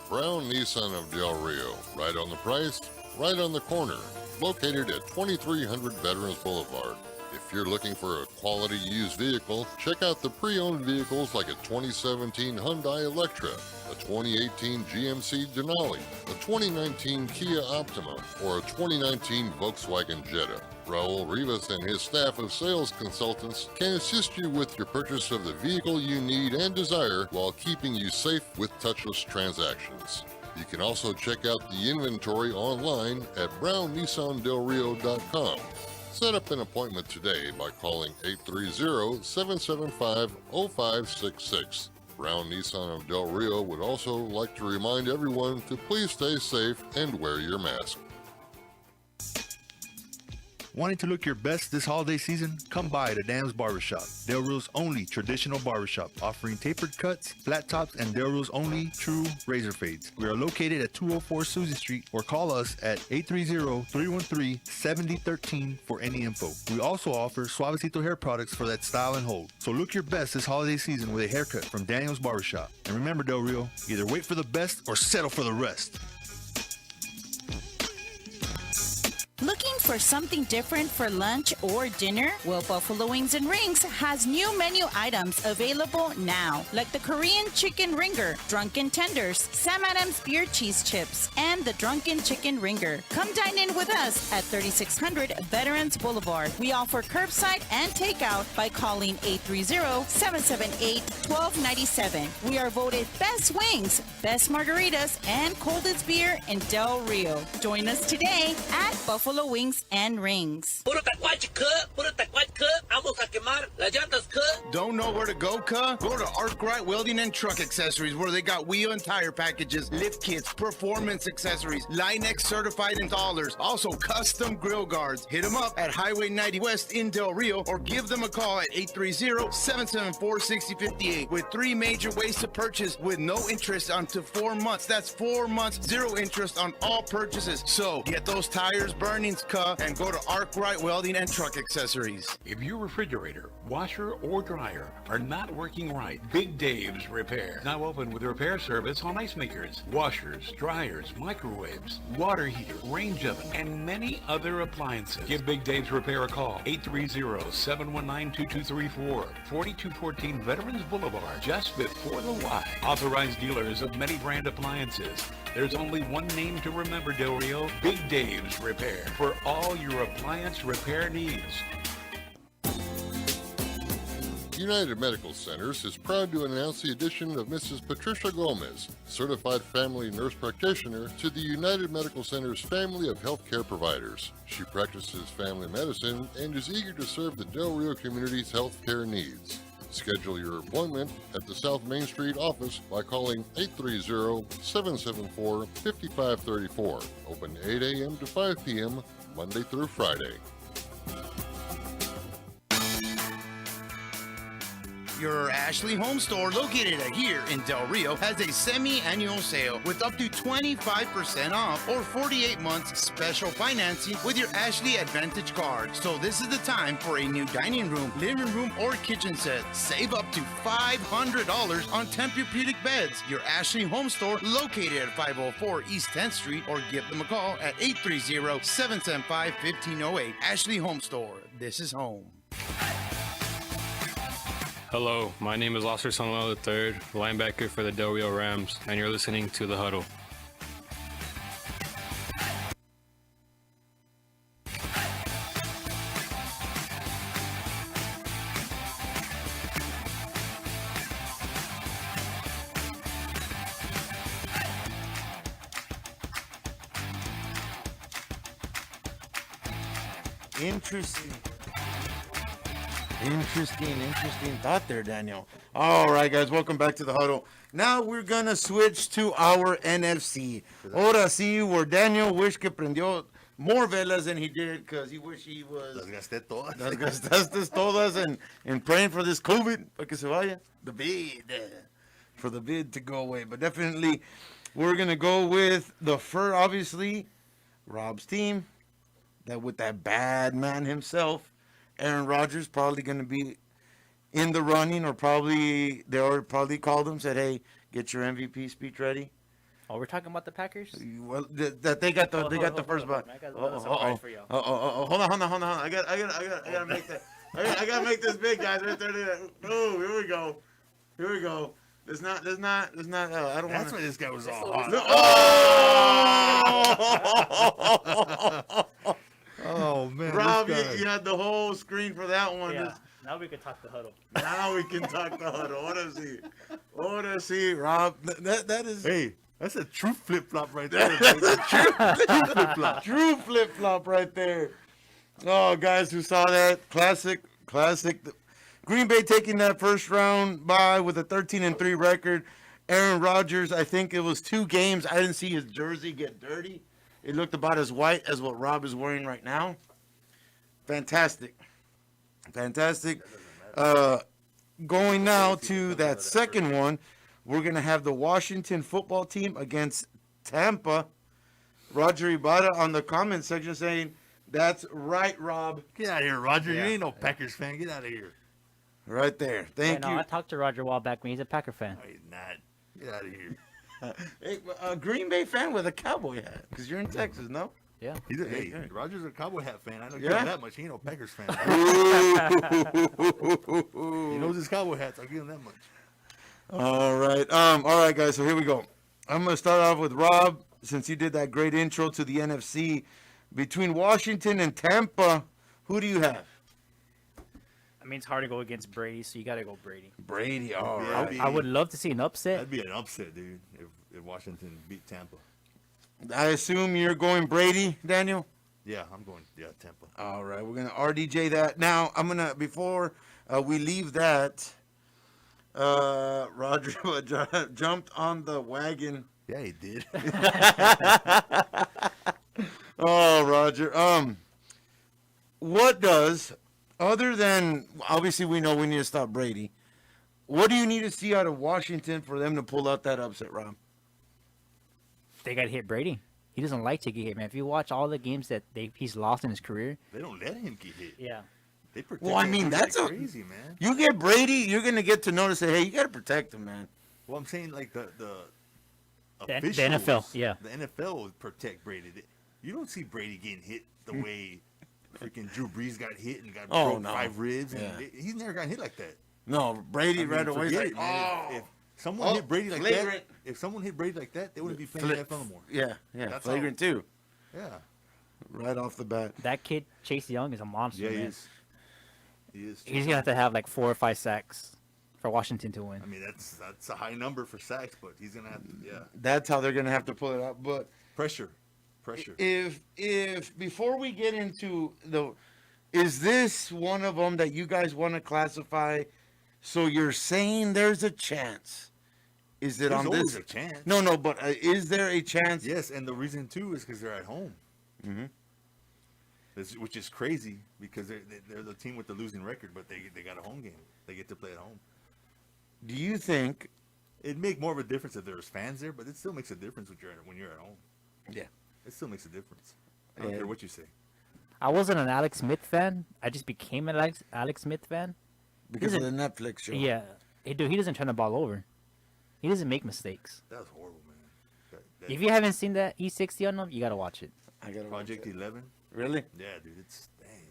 Brown Nissan of Del Rio. Right on the price, right on the corner. Located at 2300 Veterans Boulevard. If you're looking for a quality used vehicle, check out the pre-owned vehicles like a 2017 Hyundai Elantra, a 2018 GMC Denali, a 2019 Kia Optima, or a 2019 Volkswagen Jetta. Raul Rivas and his staff of sales consultants can assist you with your purchase of the vehicle you need and desire while keeping you safe with touchless transactions. You can also check out the inventory online at brownnissandelrio.com. Set up an appointment today by calling 830-775-0566. Brown Nissan of Del Rio would also like to remind everyone to please stay safe and wear your mask. Wanting to look your best this holiday season? Come by the Dan's Barbershop, Del Rio's only traditional barbershop, offering tapered cuts, flat tops, and Del Rio's only true razor fades. We are located at 204 Susie Street, or call us at 830-313-7013 for any info. We also offer Suavecito hair products for that style and hold. So look your best this holiday season with a haircut from Daniel's Barbershop. And remember, Del Rio, either wait for the best or settle for the rest. Looking for for something different for lunch or dinner? Well, Buffalo Wings and Rings has new menu items available now, like the Korean Chicken Ringer, Drunken Tenders, Sam Adams Beer Cheese Chips, and the Drunken Chicken Ringer. Come dine in with us at 3600 Veterans Boulevard. We offer curbside and takeout by calling 830-778-1297. We are voted Best Wings, Best Margaritas, and Coldest Beer in Del Rio. Join us today at Buffalo Wings and Rings. Don't know where to go, cuh? Go to Arkwright Welding and Truck Accessories, where they got wheel and tire packages, lift kits, performance accessories, Linex certified installers, also custom grill guards. Hit them up at Highway 90 West in Del Rio, or give them a call at 830-774-6058 with 3 major ways to purchase with no interest until 4 months. That's 4 months, 0 interest on all purchases. So get those tires burning, cuh, and go to Arkwright Welding and Truck Accessories. If your refrigerator, washer, or dryer are not working right, Big Dave's Repair. Now open with repair service on ice makers, washers, dryers, microwaves, water heater, range oven, and many other appliances. Give Big Dave's Repair a call. 830-719-2234. 4214 Veterans Boulevard, just before the Y. Authorized dealers of many brand appliances. There's only one name to remember, Del Rio, Big Dave's Repair, for all your appliance repair needs. United Medical Centers is proud to announce the addition of Mrs. Patricia Gomez, certified family nurse practitioner, to the United Medical Centers family of healthcare providers. She practices family medicine and is eager to serve the Del Rio community's healthcare needs. Schedule your appointment at the South Main Street office by calling 830-774-5534. Open 8 a.m. to 5 p.m. Monday through Friday. Your Ashley Home Store, located here in Del Rio, has a semi-annual sale with up to 25% off or 48 months special financing with your Ashley Advantage card. So this is the time for a new dining room, living room, or kitchen set. Save up to $500 on Tempur-Pedic beds. Your Ashley Home Store, located at 504 East 10th Street, or give them a call at 830-775-1508. Ashley Home Store. This is home. Hello, my name is Oscar Samuel III, linebacker for the Del Rio Rams, and you're listening to The Huddle. Interesting thought there, Daniel. All right, guys, welcome back to the huddle. Now we're gonna switch to our NFC. Ahora sí, where Daniel wished que prendió more velas than he did because he wished he was. Las gasté todas. Las gastaste todas and praying for this COVID para que se vaya. The bid. For the bid to go away. But definitely, we're gonna go with the obviously, Rob's team. That with that bad man himself. Aaron Rodgers probably going to be in the running, or probably they already probably called him, said, "Hey, get your MVP speech ready." Oh, we're talking about the Packers. Well, that they got the first button. I got a surprise for y'all. Hold on. I gotta make that. I gotta make this big, guys. Right there. Oh, here we go. There's not. I don't want. That's why this guy was all hot. Oh man, Rob, you had the whole screen for that one. Yeah. Now we can talk the huddle. Ahora sí, Rob. That is. Hey, that's a true flip flop right there. True flip flop right there. Oh, guys who saw that, classic. Green Bay taking that first round bye with a 13-3 record. Aaron Rodgers, I think it was 2 games. I didn't see his jersey get dirty. It looked about as white as what Rob is wearing right now. Fantastic. Going now to that second one, we're going to have the Washington football team against Tampa. Roger Ibarra on the comment section saying, "That's right, Rob." Get out of here, Roger. You ain't no Packers fan. Get out of here. Right there. Thank you. I talked to Roger a while back when he's a Packer fan. No, he's not. Get out of here. Hey, a Green Bay fan with a cowboy hat, because you're in Texas, no? Yeah. Hey, Roger's a Cowboy hat fan. I don't give Yeah? him that much. He ain't no Packers fan. He He knows his Cowboy hats. I'll give him that much. All right. All right, guys. So here we go. I'm going to start off with Rob, since you did that great intro to the NFC. Between Washington and Tampa, who do you have? I mean, it's hard to go against Brady, so you got to go Brady. Brady, all Yeah, right. I would love to see an upset. That'd be an upset, dude, if Washington beat Tampa. I assume you're going Brady, Daniel? Yeah, I'm going, Tampa. All right. We're going to RDJ that. Now, I'm going to, before we leave that, Roger jumped on the wagon. Yeah, he did. Oh, Roger. What does, other than, obviously we know we need to stop Brady, what do you need to see out of Washington for them to pull out that upset, Rob? They got to hit Brady. He doesn't like to get hit, man. If you watch all the games that he's lost in his career. They don't let him get hit. Yeah. They protect Well, I mean, him that's like crazy, man. You get Brady, you're going to get to notice that, hey, you got to protect him, man. Well, I'm saying, like, the The NFL, yeah. The NFL would protect Brady. You don't see Brady getting hit the way freaking Drew Brees got hit and got broke 5 ribs. And he's never gotten hit like that. No, Brady right away is like, if someone hit Brady like flagrant. that, if someone hit Brady like that, they wouldn't be playing NFL anymore. Yeah, That's flagrant too. Yeah. Right off the bat. That kid, Chase Young, is a monster, Yeah, he man. is. He is. He's going to have like 4 or 5 sacks for Washington to win. I mean, that's a high number for sacks, but he's going to have to, That's how they're going to have to pull it out. But Pressure. If before we get into is this one of them that you guys want to classify? So you're saying there's a chance? Is it There's on always this? a chance. No, but is there a chance? Yes, and the reason too is because they're at home. Mm-hmm. Which is crazy because they're the team with the losing record, but they got a home game. They get to play at home. Do you think it'd make more of a difference if there's fans there? But it still makes a difference when you're at home. Yeah, it still makes a difference. I don't care what you say. I wasn't an Alex Smith fan. I just became an Alex Smith fan because of the Netflix show? Yeah, he doesn't turn the ball over. He doesn't make mistakes. That was horrible, man. If you haven't seen that E60 on him, you gotta watch it. I gotta Project 11. Really? Yeah, dude.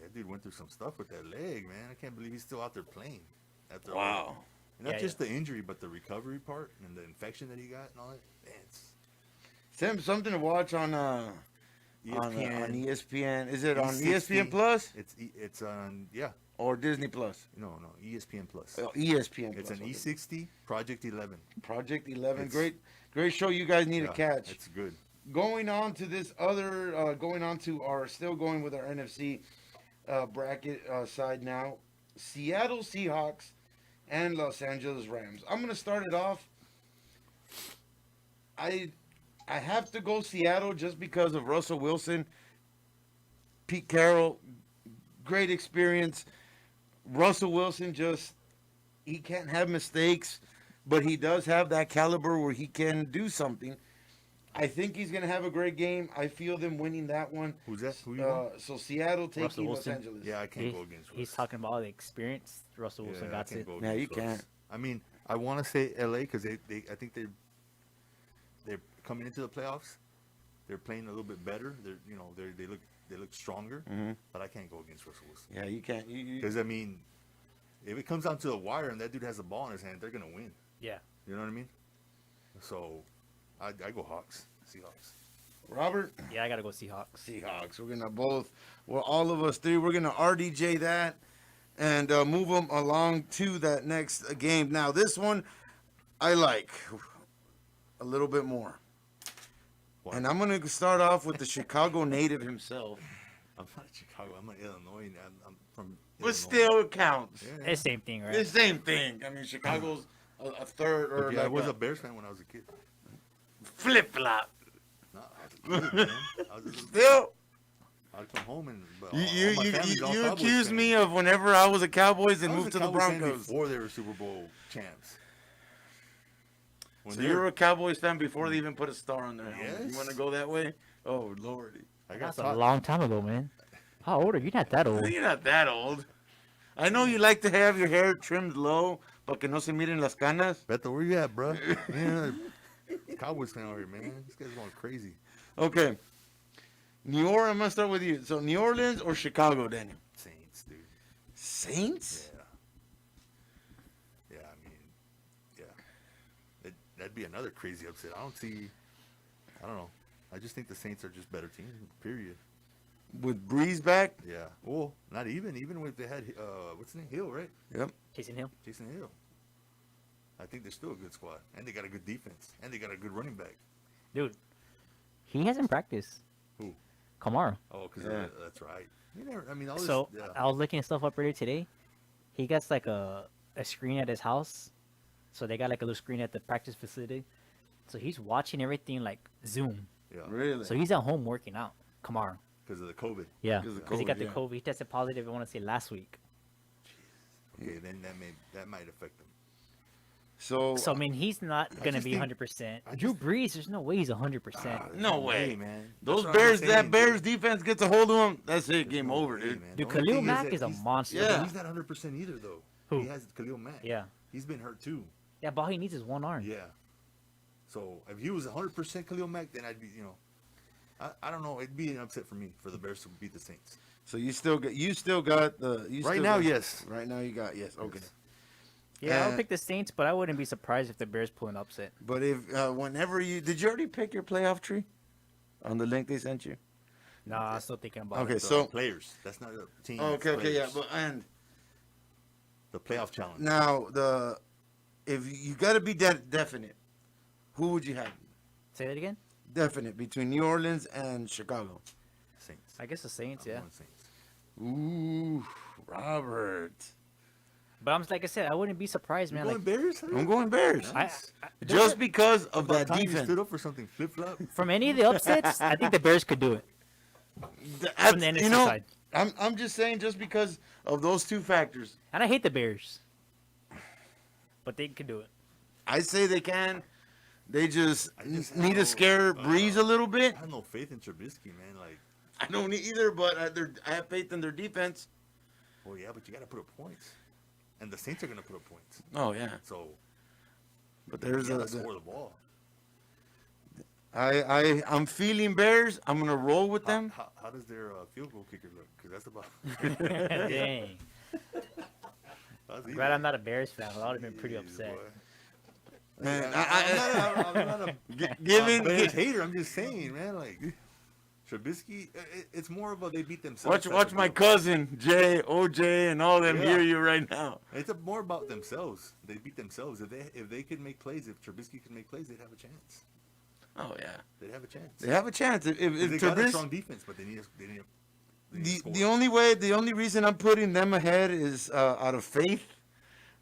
That dude went through some stuff with that leg, man. I can't believe he's still out there playing. After wow. And not just the injury, but the recovery part and the infection that he got and all that. Man, it's something to watch on ESPN. On ESPN. Is it on E60. ESPN Plus? It's on or Disney Plus. No, ESPN Plus. Oh, ESPN. It's Plus, an E60 Project 11. Project 11. Great show. You guys need to catch. It's good. Going on to this other. Going on to still going with our NFC bracket side now. Seattle Seahawks and Los Angeles Rams. I'm gonna start it off. I have to go Seattle just because of Russell Wilson, Pete Carroll, great experience. Russell Wilson he can't have mistakes, but he does have that caliber where he can do something. I think he's going to have a great game. I feel them winning that one. Who's that? Who you so Seattle taking Los Wilson. Angeles. Yeah, I can't go against Russell. He's talking about the experience. Russell Wilson got it. Yeah, you can't. I mean, I want to say LA because I think they're coming into the playoffs. They're playing a little bit better. They look stronger. Mm-hmm. But I can't go against Russell Wilson. Yeah, you can't. Because I mean, if it comes down to the wire and that dude has the ball in his hand, they're gonna win. Yeah. You know what I mean? So, I go Hawks, Seahawks. Robert? Yeah, I gotta go Seahawks. Seahawks. We're gonna all of us three. We're gonna RDJ that and move them along to that next game. Now, this one I like a little bit more. What? And I'm gonna start off with the Chicago native himself. I'm not Chicago. I'm in Illinois. I'm from. But still, it counts. Yeah. It's the same thing, right? It's the same thing. I mean, Chicago's a third or I was a Bears fan when I was a kid. Flip flop. No, I was a kid, man. Still. I'd come home and you accused me of whenever I was a Cowboys and moved to the Broncos before they were Super Bowl champs. So you were a Cowboys fan before they even put a star on their helmet. Yes. You want to go that way? Oh lordy, That's a long time ago, man. How old are you? You're not that old. You're not that old. I know you like to have your hair trimmed low, para que no se miren las canas. Beto, where you at, bro? Yeah, Cowboys fan over here, man. This guy's going crazy. Okay. I'm gonna start with you. So New Orleans or Chicago, Daniel? Saints, dude. Saints? Yeah. I mean, that'd be another crazy upset. I don't know. I just think the Saints are just better team. Period. With Breeze back? Yeah. Well, not even if they had what's his name, Hill, right? Yep. Jason Hill. I think they're still a good squad, and they got a good defense, and they got a good running back. Dude, he hasn't practiced. Who? Kamara. Oh, because that's right. I was looking stuff up earlier today. He gets like a screen at his house. So they got like a little screen at the practice facility. So he's watching everything like Zoom. Yeah. Really? So he's at home working out. Kamara. Because of the COVID. Yeah. Because he got the COVID. He tested positive, I want to say, last week. Okay, then that might affect him. So I mean, he's not going to be 100%. Drew Brees, there's no way he's 100%. No way, man. Those Bears, Bears defense gets a hold of him. That's it. Game over, dude. Dude, Khalil Mack is a monster. Yeah. He's not 100% either, though. Who? He has Khalil Mack. Yeah. He's been hurt, too. Yeah, but all he needs is one arm. Yeah. So if he was 100% Khalil Mack, then I'd be, I don't know. It'd be an upset for me for the Bears to beat the Saints. So you still got the right now, yes. Right now you got yes. Okay. Yeah, I'll pick the Saints, but I wouldn't be surprised if the Bears pull an upset. But if whenever did you already pick your playoff tree on the link they sent you? Nah, I'm still thinking about it. Okay, so players. That's not a team. Okay, yeah, but and the playoff challenge. Now if you got to be definite, who would you have? Say that again. Definite between New Orleans and Chicago. Saints. I guess the Saints, yeah. Saints. Ooh, Robert. But like I said, I wouldn't be surprised, man. You're going Bears? I'm going Bears. Nice. Just because of that time defense. You stood up for something flip-flop. From any of the upsets, I think the Bears could do it. From the NFC side. I'm just saying just because of those two factors. And I hate the Bears. But they could do it. I say they can. They just need to scare Breeze a little bit. I have no faith in Trubisky, man. Like I don't either, but I have faith in their defense. Well, yeah, but you got to put up points. And the Saints are going to put up points. Oh, yeah. So, but there's score the ball. I'm feeling Bears. I'm going to roll with them. How does their field goal kicker look? Because that's about... Dang. Glad I'm not a Bears fan. I would have been pretty upset. Man, I'm not a Bears hater. I'm just saying, man, like... Trubisky, it's more about they beat themselves. Watch my cousin Jay, OJ, and all them hear you right now. It's more about themselves. They beat themselves. If they could make plays, if Trubisky could make plays, they'd have a chance. Oh yeah, they'd have a chance. They have a chance if they got a strong defense, but they need the only reason I'm putting them ahead is out of faith.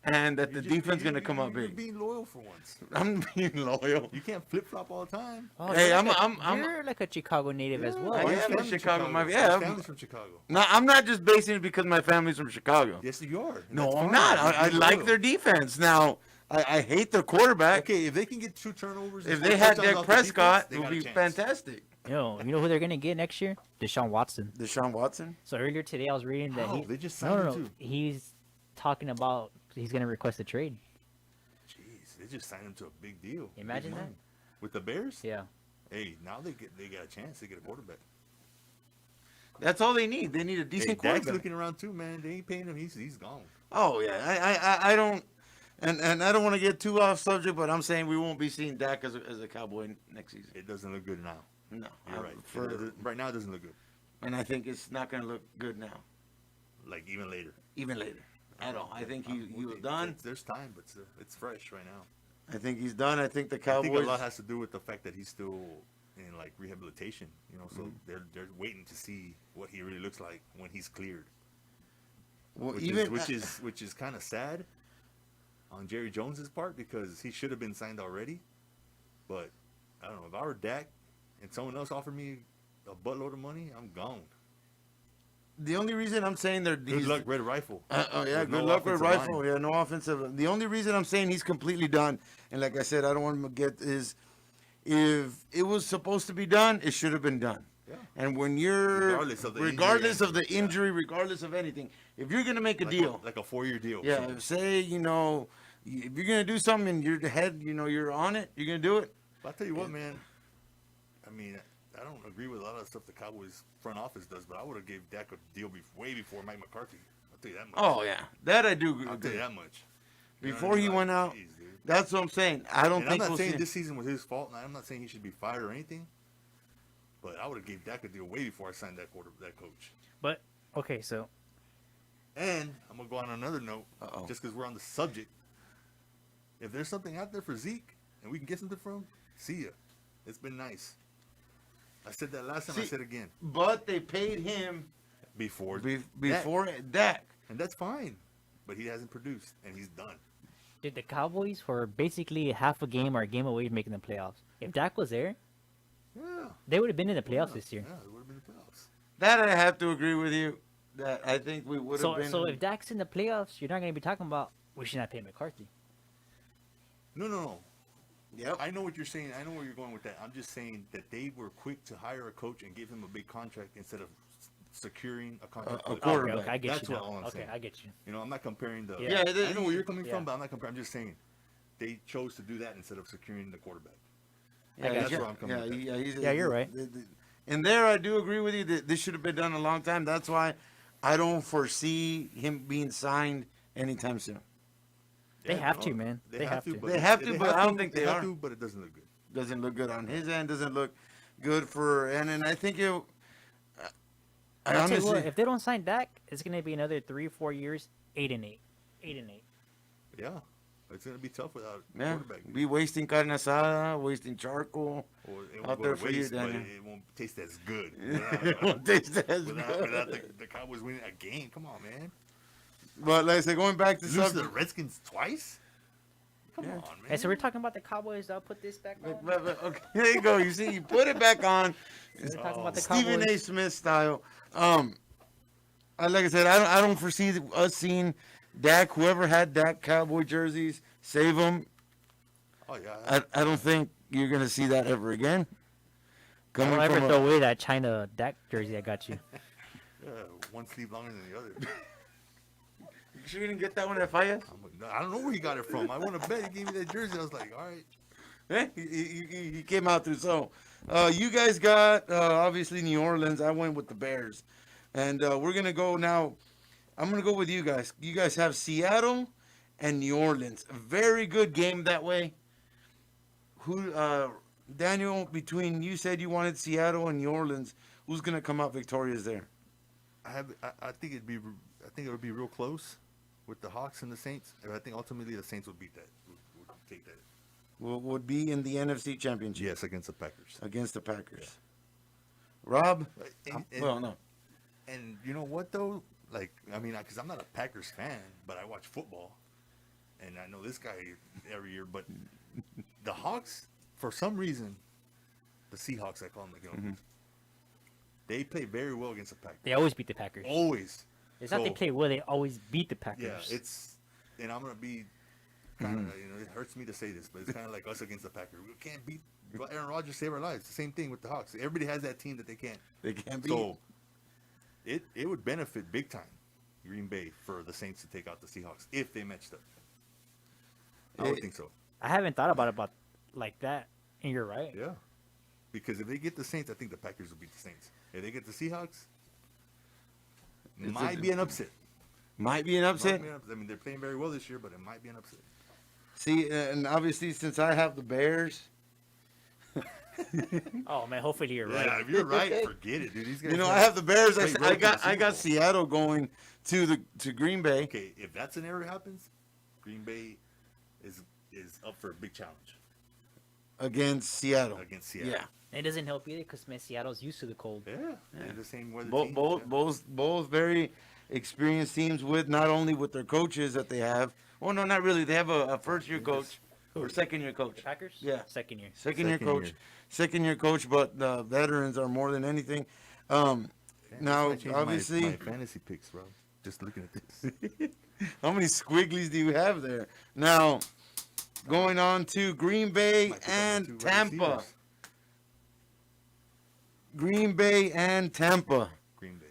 And that the defense going to come up big. You're being loyal for once. I'm being loyal. You can't flip flop all the time. Oh, hey, you're like a Chicago native as well. I am in Chicago. My family's from Chicago. No, I'm not just basing it because my family's from Chicago. Yes, you are. No, I'm not. I like their defense. Now, I hate their quarterback. Okay, if they can get 2 turnovers, if they had Dak Prescott, it would be fantastic. You know who they're gonna get next year? Deshaun Watson. Deshaun Watson. So earlier today, I was reading that they just signed him too. He's talking about. He's going to request a trade. Jeez, they just signed him to a big deal. Imagine that. With the Bears? Yeah. Hey, now they got a chance. They get a quarterback. That's all they need. They need a decent quarterback. Dak's looking around too, man. They ain't paying him. He's gone. Oh yeah, I don't, and I don't want to get too off subject, but I'm saying we won't be seeing Dak as a Cowboy next season. It doesn't look good now. No, you're right. Right now, it doesn't look good. And I think it's not going to look good now. Like even later. Even later. At all. I think he was done. There's time, but it's fresh right now. I think he's done. I think the Cowboys. I think a lot has to do with the fact that he's still in like rehabilitation. So they're waiting to see what he really looks like when he's cleared. Well, which is kind of sad on Jerry Jones's part because he should have been signed already. But I don't know if I were Dak and someone else offered me a buttload of money, I'm gone. The only reason I'm saying good luck, Red Rifle. Good luck, Red Rifle. Yeah, no offensive. The only reason I'm saying he's completely done, and like I said, I don't want him to get is if it was supposed to be done, it should have been done. Yeah. And when you're regardless of the injury, yeah. regardless of anything, if you're gonna make a deal, like a 4-year deal. Yeah. Say if you're gonna do something and you're the head, you're on it. You're gonna do it. I'll tell you what, man. I mean, I don't agree with a lot of the stuff the Cowboys front office does, but I would have gave Dak a deal way before Mike McCarthy. I'll tell you that much. Oh yeah, that I do agree I'll with. tell you that much. Before he went out, that's what I'm saying. I don't think I'm not we'll saying see this season was his fault, and I'm not saying he should be fired or anything. But I would have gave Dak a deal way before I signed that coach. But okay, so. And I'm gonna go on another note, just because we're on the subject. If there's something out there for Zeke, and we can get something from him, see ya. It's been nice. I said that last time. I said again. But they paid him before Dak, and that's fine. But he hasn't produced, and he's done. Did the Cowboys were basically half a game or a game away from making the playoffs? If Dak was there, they would have been in the playoffs this year. Yeah, they would have been in the playoffs. That I have to agree with you. That I think we would have been. So if Dak's in the playoffs, you're not going to be talking about we should not pay McCarthy. No. Yep. I know what you're saying. I know where you're going with that. I'm just saying that they were quick to hire a coach and give him a big contract instead of securing a contract. A quarterback. Okay, I get That's you. All I'm saying. I get you. You know, I'm not comparing the. Yeah, I know where you're coming from, but I'm not comparing. I'm just saying they chose to do that instead of securing the quarterback. Yeah, that's where I'm coming from. Yeah, you're right. And there, I do agree with you that this should have been done a long time. That's why I don't foresee him being signed anytime soon. They have to, man. They have to. They have to, but I don't think they are. But it doesn't look good. Doesn't look good on his end. Doesn't look good for. And I think it. I I'll tell you honestly, what, if they don't sign Dak, it's going to be another 3-4 years, 8-8. Yeah, it's going to be tough without a yeah, quarterback. be wasting carne asada, wasting charcoal Or it out won't there go to for you, waste, but Daniel. it won't taste as good. It won't taste as without good. the Cowboys winning a game. Come on, man. But like I said, going back to Lose to the something. Redskins twice? Come on, man. Hey, so we're talking about the Cowboys. I'll put this back on. Okay, there you go. You see, you put it back on. We're talking about the Stephen A. Cowboys. Smith style. Like I said, I don't foresee us seeing Dak. Whoever had Dak Cowboy jerseys, save them. Oh yeah. I don't think you're gonna see that ever again. Don't Coming ever from throw away that China Dak jersey I got you. One sleeve longer than the other. You sure you didn't get that one at Fallas? I don't know where he got it from. I won a bet. He gave me that jersey. I was like, all right. He came out through. So, you guys got obviously New Orleans. I went with the Bears, and we're gonna go now. I'm gonna go with you guys. You guys have Seattle and New Orleans. A very good game that way. Who, Daniel? Between you said you wanted Seattle and New Orleans. Who's gonna come out victorious there? I think it would be real close with the Hawks and the Saints. And I think ultimately the Saints would beat that. Would take that. Would be in the NFC Championship. Yes, against the Packers. Against the Packers. Yeah. Rob? Well, no. And you know what though? Like, I mean, because I'm not a Packers fan, but I watch football, and I know this guy every year. But the Hawks, for some reason, the Seahawks, I call them, you know, they play very well against the Packers. They always beat the Packers. Always. It's not they play well; they always beat the Packers. Yeah, and I'm gonna be kind of, you know, it hurts me to say this, but it's kind of like us against the Packers. We can't beat Aaron Rodgers, save our lives. The same thing with the Hawks. Everybody has that team that they can't. They can't beat. So it would benefit big time Green Bay for the Saints to take out the Seahawks if they matched up. I would think so. I haven't thought about it like that, and you're right. Yeah, because if they get the Saints, I think the Packers will beat the Saints. If they get the Seahawks, might be an upset. Might be an upset. I mean, they're playing very well this year, but it might be an upset. See, and obviously since I have the Bears. Oh man, hopefully you're right. Yeah, if you're right, forget it, dude. These guys I have the Bears. I got Bowl. Seattle going to Green Bay. Okay, if that scenario happens, Green Bay is up for a big challenge against Seattle. Yeah. It doesn't help either because Seattle's used to the cold. Yeah. They're the same weather. Both very experienced teams with not only with their coaches that they have. Well, no, not really. They have a first-year coach or second-year coach. Packers? Yeah. Second year. Second-year coach. Second-year coach, but the veterans are more than anything. Now, obviously, my fantasy picks, bro. Just looking at this. How many squigglies do you have there? Now, going on to Green Bay and Tampa. Green Bay and Tampa. Green Bay.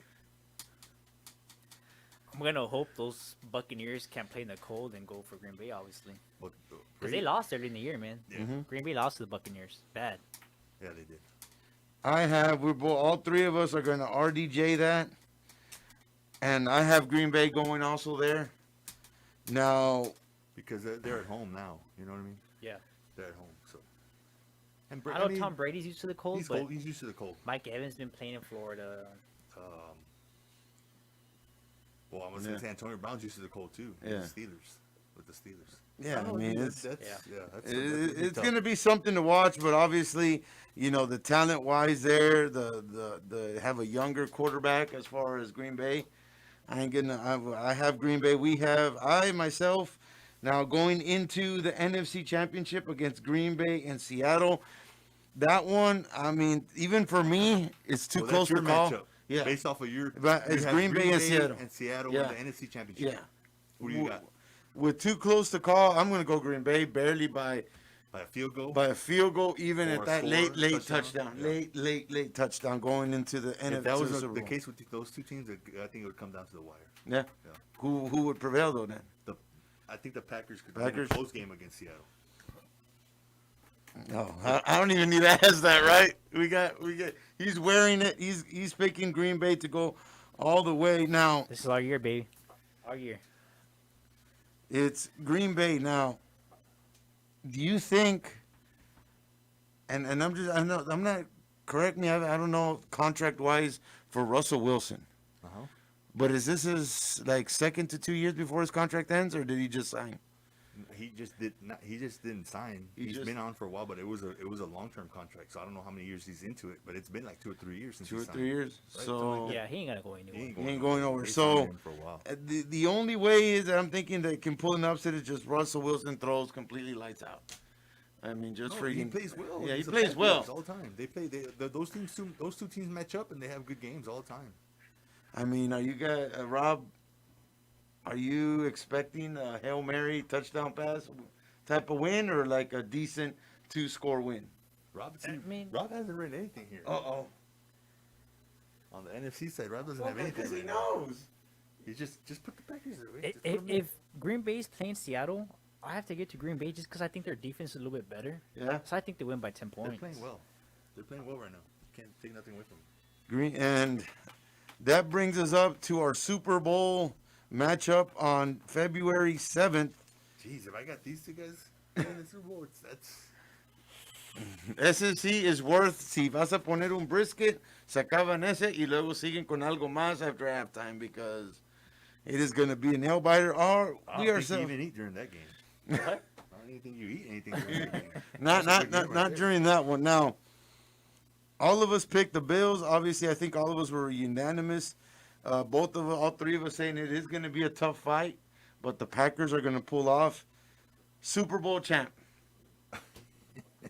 I'm gonna hope those Buccaneers can't play in the cold and go for Green Bay, obviously. Because they lost early in the year, man. Yeah. Mm-hmm. Green Bay lost to the Buccaneers. Bad. Yeah, they did. all three of us are going to RDJ that. And I have Green Bay going also there. Now, because they're at home now, you know what I mean? Yeah. They're at home, so. And I know Tom Brady's used to the cold, but he's used to the cold. Mike Evans been playing in Florida. Well, I'm gonna say Antonio Brown's used to the cold too. Yeah. With the Steelers. Yeah, I mean, it's tough. going to be something to watch, but obviously, you know, the talent-wise there, the have a younger quarterback as far as Green Bay. I have Green Bay. I myself, now going into the NFC Championship against Green Bay and Seattle. That one, I mean, even for me, it's too close to call. Matchup. Yeah. Based off of your, but it's Green Bay and Seattle. And Seattle yeah. in the NFC Championship. Yeah. Who do you got? With too close to call, I'm going to go Green Bay, barely by a field goal. By a field goal, even at that late touchdown. Yeah. Late touchdown going into the NFC. If that was the case with those two teams, I think it would come down to the wire. Yeah. Who would prevail though then? I think the Packers could win a close game against Seattle. No, I don't even need to ask that, right? We got. He's wearing it. He's picking Green Bay to go all the way now. This is our year, baby. Our year. It's Green Bay now. Do you think? And I'm not. Correct me. I don't know contract wise for Russell Wilson. But is this his like second to 2 years before his contract ends, or did he just sign? He just did not. He just didn't sign. He's been on for a while, but it was a long-term contract. So I don't know how many years he's into it, but it's been like 2 or 3 years since. 2 or 3 years. Right? So yeah, he ain't gonna go anywhere. He ain't going nowhere. So for a while. The only way is that I'm thinking that can pull an upset is just Russell Wilson throws completely lights out. I mean, just freaking. He plays well. Yeah, he plays well all the time. They play. Those two teams match up and they have good games all the time. I mean, are you guys, Rob? Are you expecting a Hail Mary touchdown pass type of win, or like a decent 2-score win? Rob hasn't written anything here. On the NFC side, Rob doesn't have anything. Because he knows. He just put the Packers there. If Green Bay's playing Seattle, I have to get to Green Bay just because I think their defense is a little bit better. Yeah. So I think they win by 10 points. They're playing well. They're playing well right now. Can't take nothing with them. Green, and that brings us up to our Super Bowl matchup on February 7th. Jeez, if I got these two guys in the Super Bowl, that's... Ese sí es worth. Si vas a poner un brisket, se acaban ese y luego siguen con algo más after halftime because it is going to be a nail biter. I don't think you even eat during that game. What? I don't even think you eat anything during that game. Not during that one. Now, all of us picked the Bills. Obviously, I think all of us were unanimous. All three of us saying it is going to be a tough fight, but the Packers are going to pull off. Super Bowl champ.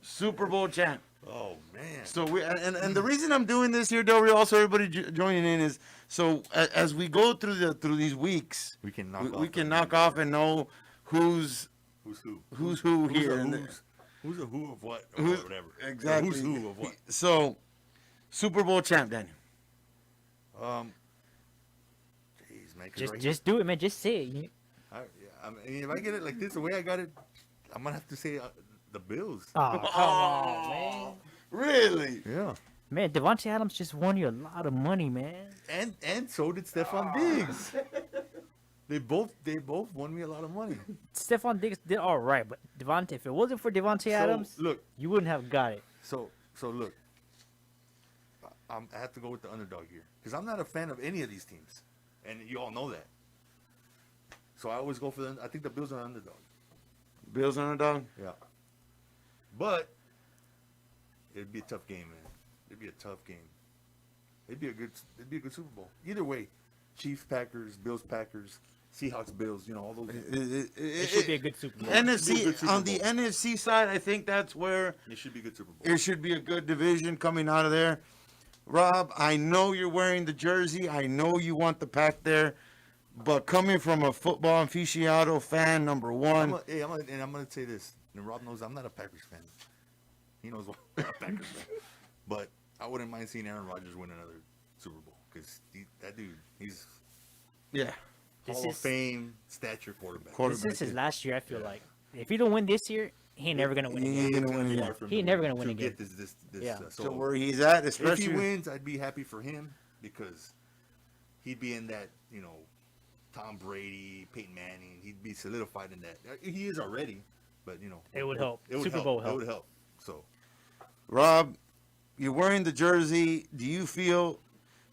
Super Bowl champ. Oh man! So and the reason I'm doing this here, Del Rio, also everybody joining in is so as we go through these weeks, we can knock off and know who's who here. Who's a who of what or whatever. Exactly. Who's who of what. So, Super Bowl champ, Daniel. Jeez, man. Just do it, man. Just say it. I mean, if I get it like this, the way I got it, I'm gonna have to say the Bills. Oh, come on, man. Really? Yeah. Man, Devontae Adams just won you a lot of money, man. And so did Stephon Diggs. They both won me a lot of money. Stephon Diggs did all right, but Devontae, if it wasn't for Devontae Adams, look, you wouldn't have got it. So look, I have to go with the underdog here because I'm not a fan of any of these teams, and you all know that. So I always go for them. I think the Bills are underdog. Bills underdog? Yeah. But it'd be a tough game, man. It'd be a tough game. It'd be a good Super Bowl. Either way, Chiefs, Packers, Bills, Packers, Seahawks, Bills. You know all those. It should be a good Super Bowl. The NFC side, I think that's where it should be a good Super Bowl. It should be a good division coming out of there. Rob, I know you're wearing the jersey. I know you want the pack there. But coming from a football aficionado fan, number one. I'm gonna say this. And Rob knows I'm not a Packers fan. He knows I'm not a Packers fan. But I wouldn't mind seeing Aaron Rodgers win another Super Bowl because that dude, he's Hall of Fame stature quarterback. This is his last year. I feel like if he don't win this year, he ain't never gonna win He ain't again. gonna win again. Hard for him He ain't never gonna win to again. get this. Yeah. So where he's at, if especially he wins, I'd be happy for him because he'd be in that, Tom Brady, Peyton Manning. He'd be solidified in that. He is already, but It would help. It would Super help. Bowl It help. would help. So, Rob, you're wearing the jersey. Do you feel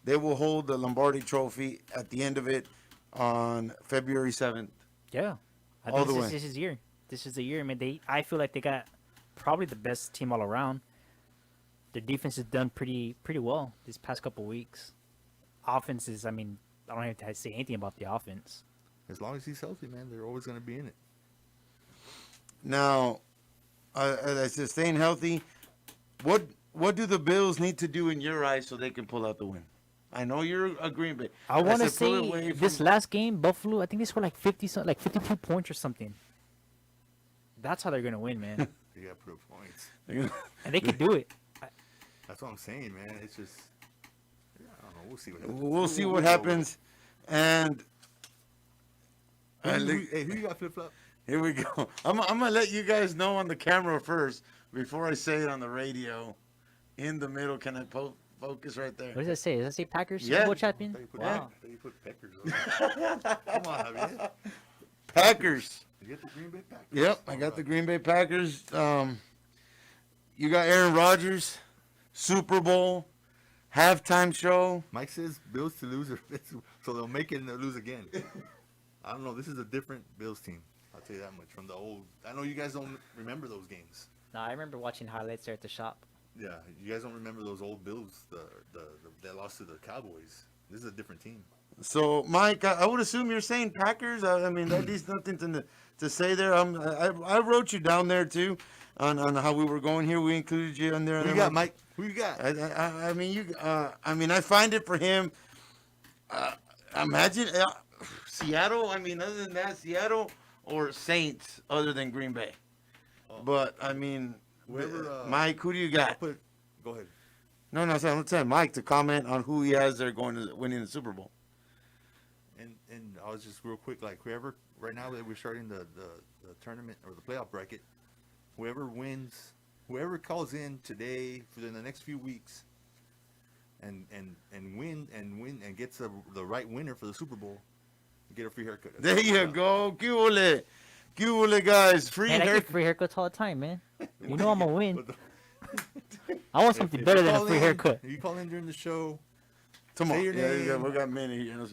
they will hold the Lombardi Trophy at the end of it on February 7th? Yeah. I All think the way. this is year. This is the year. I mean, I feel like they got probably the best team all around. Their defense has done pretty well these past couple weeks. Offense is, I mean, I don't have to say anything about the offense. as long as he's healthy, man, they're always going to be in it. Now, as I said, staying healthy, what do the Bills need to do in your eyes so they can pull out the win? I know you're a Green Bay. I want to said pull it away say from- this last game, Buffalo, I think they scored like 52 points or something. That's how they're gonna win, man. You got to put up points. And they can do it. That's what I'm saying, man. It's just, I don't know. We'll see what happens. We'll see what happens. And Who you got flip-flop? Here we go. I'm gonna let you guys know on the camera first before I say it on the radio. In the middle, can I focus right there? What does that say? Does that say Packers Yeah. Super Bowl champion? Wow. You put Packers on. Come on, Javier. Packers. You get the Green Bay Packers. Yep, I got the Green Bay Packers. You got Aaron Rodgers, Super Bowl, halftime show. Mike says Bills to lose, so they'll make it and they'll lose again. I don't know. This is a different Bills team. I'll tell you that much. From the old, I know you guys don't remember those games. No, I remember watching highlights there at the shop. Yeah, you guys don't remember those old Bills that lost to the Cowboys. This is a different team. So, Mike, I would assume you're saying Packers. I mean, that is nothing to say there. I wrote you down there too on how we were going here. We included you on there. Who you got, Mike? Who you got? I mean, I find it for him. Imagine Seattle. I mean, other than that, Seattle or Saints, other than Green Bay. But I mean, Mike, who do you got? Go ahead. No, I'm saying Mike to comment on who he has there going to winning the Super Bowl. And I was just real quick, like whoever right now that we're starting the tournament or the playoff bracket, whoever wins, whoever calls in today for the next few weeks, and win and gets the right winner for the Super Bowl, get a free haircut. There you go, Cule, guys, free Man, I haircut. get free haircuts all the time, man. You know I'm gonna win. I want something better than a free haircut. If you call in during the show, Come say on, your yeah, name. we got many here.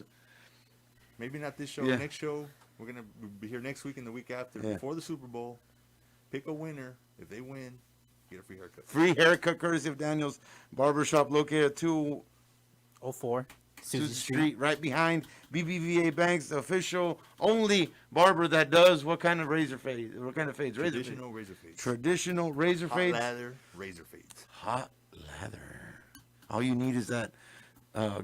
Maybe not this show, Yeah. next show. We're going to be here next week and the week after, Yeah. before the Super Bowl. Pick a winner. If they win, get a free haircut. Free haircut courtesy of Daniel's Barbershop located at 204 Susan Street, right behind BBVA Bank's official only barber that does what kind of razor fade? What kind of fades? Razor fades. Traditional razor fades. Traditional razor Hot fades. lather, razor fades. Hot lather. All you need is that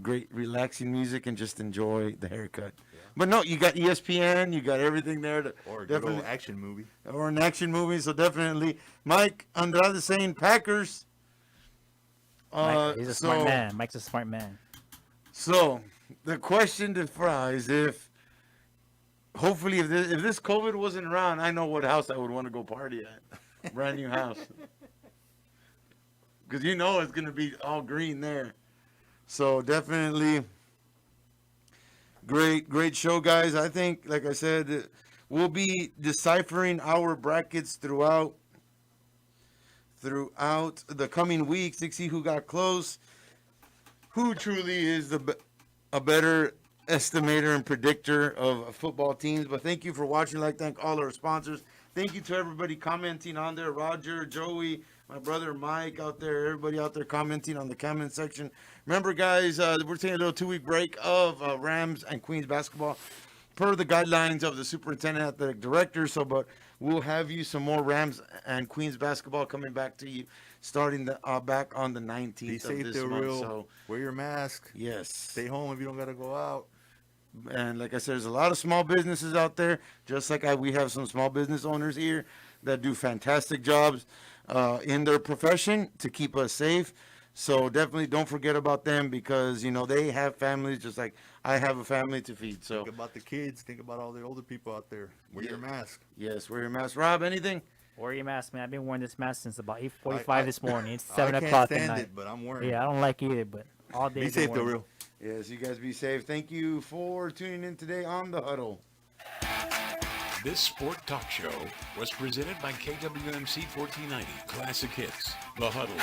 great relaxing music and just enjoy the haircut. But no, you got ESPN, you got everything there. Or a good old action movie. Or an action movie, so definitely. Mike Andrade saying Packers. He's a smart man. Mike's a smart man. So, the question to Fry is hopefully if this COVID wasn't around, I know what house I would want to go party at. Brand new house. Because you know it's going to be all green there. So, definitely great show, guys. I think, like I said, we'll be deciphering our brackets throughout the coming weeks to see who got close, who truly is a better estimator and predictor of football teams. But thank you for watching. I'd like to thank all our sponsors. Thank you to everybody commenting on there. Roger, Joey, my brother Mike out there, everybody out there commenting on the comment section. Remember, guys, we're taking a little 2-week break of Rams and Queens basketball per the guidelines of the superintendent athletic director. But we'll have you some more Rams and Queens basketball coming back to you starting back on the 19th Be of safe, this Del month. Rio. So, wear your mask. yes. Stay home if you don't got to go out. And like I said, there's a lot of small businesses out there, just like we have some small business owners here that do fantastic jobs in their profession to keep us safe. So definitely don't forget about them because, they have families just like I have a family to feed. So Think about the kids. Think about all the older people out there. Wear your mask. Yes, wear your mask. Rob, anything? Wear your mask, man. I've been wearing this mask since about 8:45 this morning. It's 7 I can't o'clock at stand night. it, but I'm wearing it. Yeah, I don't like it either, but all day. Be I've been safe, though, wearing real. Yes, you guys be safe. Thank you for tuning in today on The Huddle. This sport talk show was presented by KWMC 1490 Classic Hits, The Huddle,